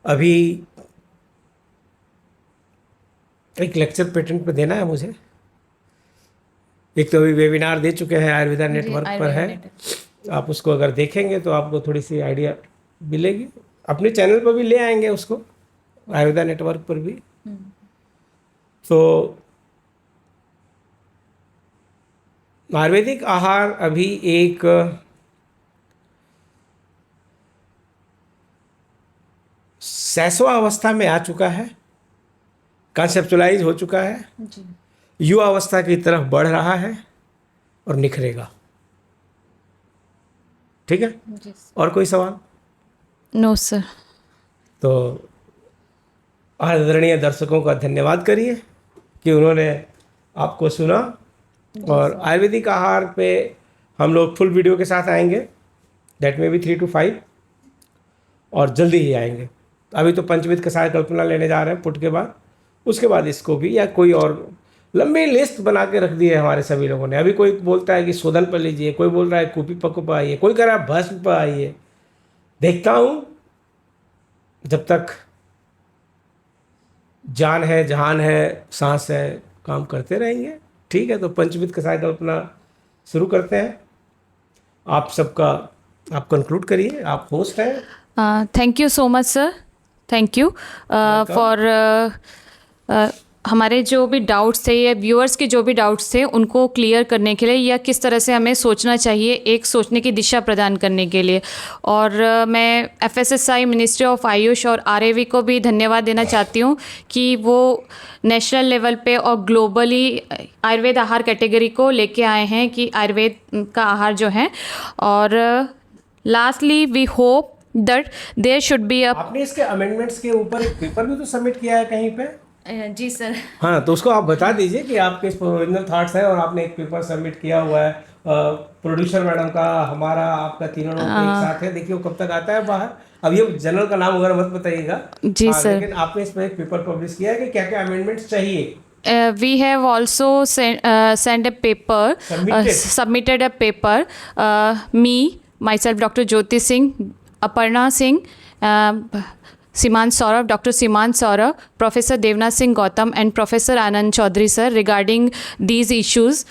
अभी एक लेक्चर पेटेंट पे देना है मुझे। एक तो अभी वेबिनार दे चुके हैं, आयुर्वेदा नेटवर्क पर है। आप उसको अगर देखेंगे तो आपको थोड़ी सी आइडिया मिलेगी। अपने चैनल पर भी ले आएंगे उसको, आयुर्वेदा नेटवर्क पर भी। तो आयुर्वेदिक आहार अभी एक सैसवा अवस्था में आ चुका है, कॉन्सेप्चुलाइज हो चुका है, युवा अवस्था की तरफ बढ़ रहा है और निखरेगा। ठीक है, और कोई सवाल? No sir. तो आदरणीय दर्शकों का धन्यवाद करिए कि उन्होंने आपको सुना। और आयुर्वेदिक आहार पे हम लोग फुल वीडियो के साथ आएंगे, दैट में भी 3 to 5, और जल्दी ही आएंगे। अभी तो पंचविध कषाय कल्पना लेने जा रहे हैं पुट के बाद, उसके बाद इसको भी, या कोई और लंबी लिस्ट बना के रख दी है हमारे सभी लोगों ने। अभी कोई बोलता है कि शोधन पर लीजिए, कोई बोल रहा है कुपी पक्को पर आइए, कोई कह रहा है भस्म पर आइए। देखता हूँ, जब तक जान है, जहान है, सांस है, काम करते रहेंगे। ठीक है, तो पंचविध कषाय कल्पना शुरू करते हैं। आप सबका, आप कंक्लूड करिए, आप होस्ट हैं। Thank you so much sir, thank you for हमारे जो भी डाउट्स थे या व्यूअर्स के जो भी डाउट्स थे उनको क्लियर करने के लिए, या किस तरह से हमें सोचना चाहिए, एक सोचने की दिशा प्रदान करने के लिए। और मैं FSSAI, मिनिस्ट्री ऑफ आयुष और RAV को भी धन्यवाद देना चाहती हूँ कि वो नेशनल लेवल पे और ग्लोबली आयुर्वेद आहार कैटेगरी को लेके आए हैं कि आयुर्वेद का आहार जो है। और lastly we hope that there should be a. आपने इसके अमेंडमेंट्स के ऊपर एक पेपर भी तो सबमिट किया है कहीं पे? जी सर। हाँ, तो उसको आप बता दीजिए कि आपके इस ओरिजिनल थॉट्स हैं, और आपने एक पेपर सबमिट किया हुआ है प्रोड्यूसर मैडम का, हमारा, आपका, तीनों लोग एक साथ है। देखिए वो कब तक आता है बाहर। अब ये जनरल का नाम वगैरह मत बताइएगा। जी सर। लेकिन आपने इसमें एक पेपर पब्लिश किया है कि क्या क्या अमेंडमेंट्स चाहिए। We have also sent a paper, submitted a paper. Me, myself, Dr. Jyoti Singh, Aparna Singh, Siman Saurabh, Dr. Siman Saurabh, Professor Devnath Singh Gautam, and Professor Anand Chaudhary sir regarding these issues.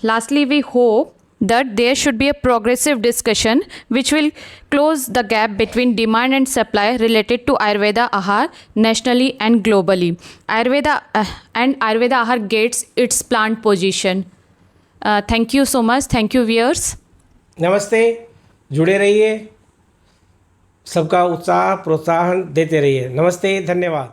Lastly, we hope that there should be a progressive discussion which will close the gap between demand and supply related to Ayurveda Ahar nationally and globally. Ayurveda Ahar gets its planned position. Thank you so much. Thank you, viewers. नमस्ते, जुड़े रहिए, सबका उत्साह प्रोत्साहन देते रहिए। नमस्ते, धन्यवाद।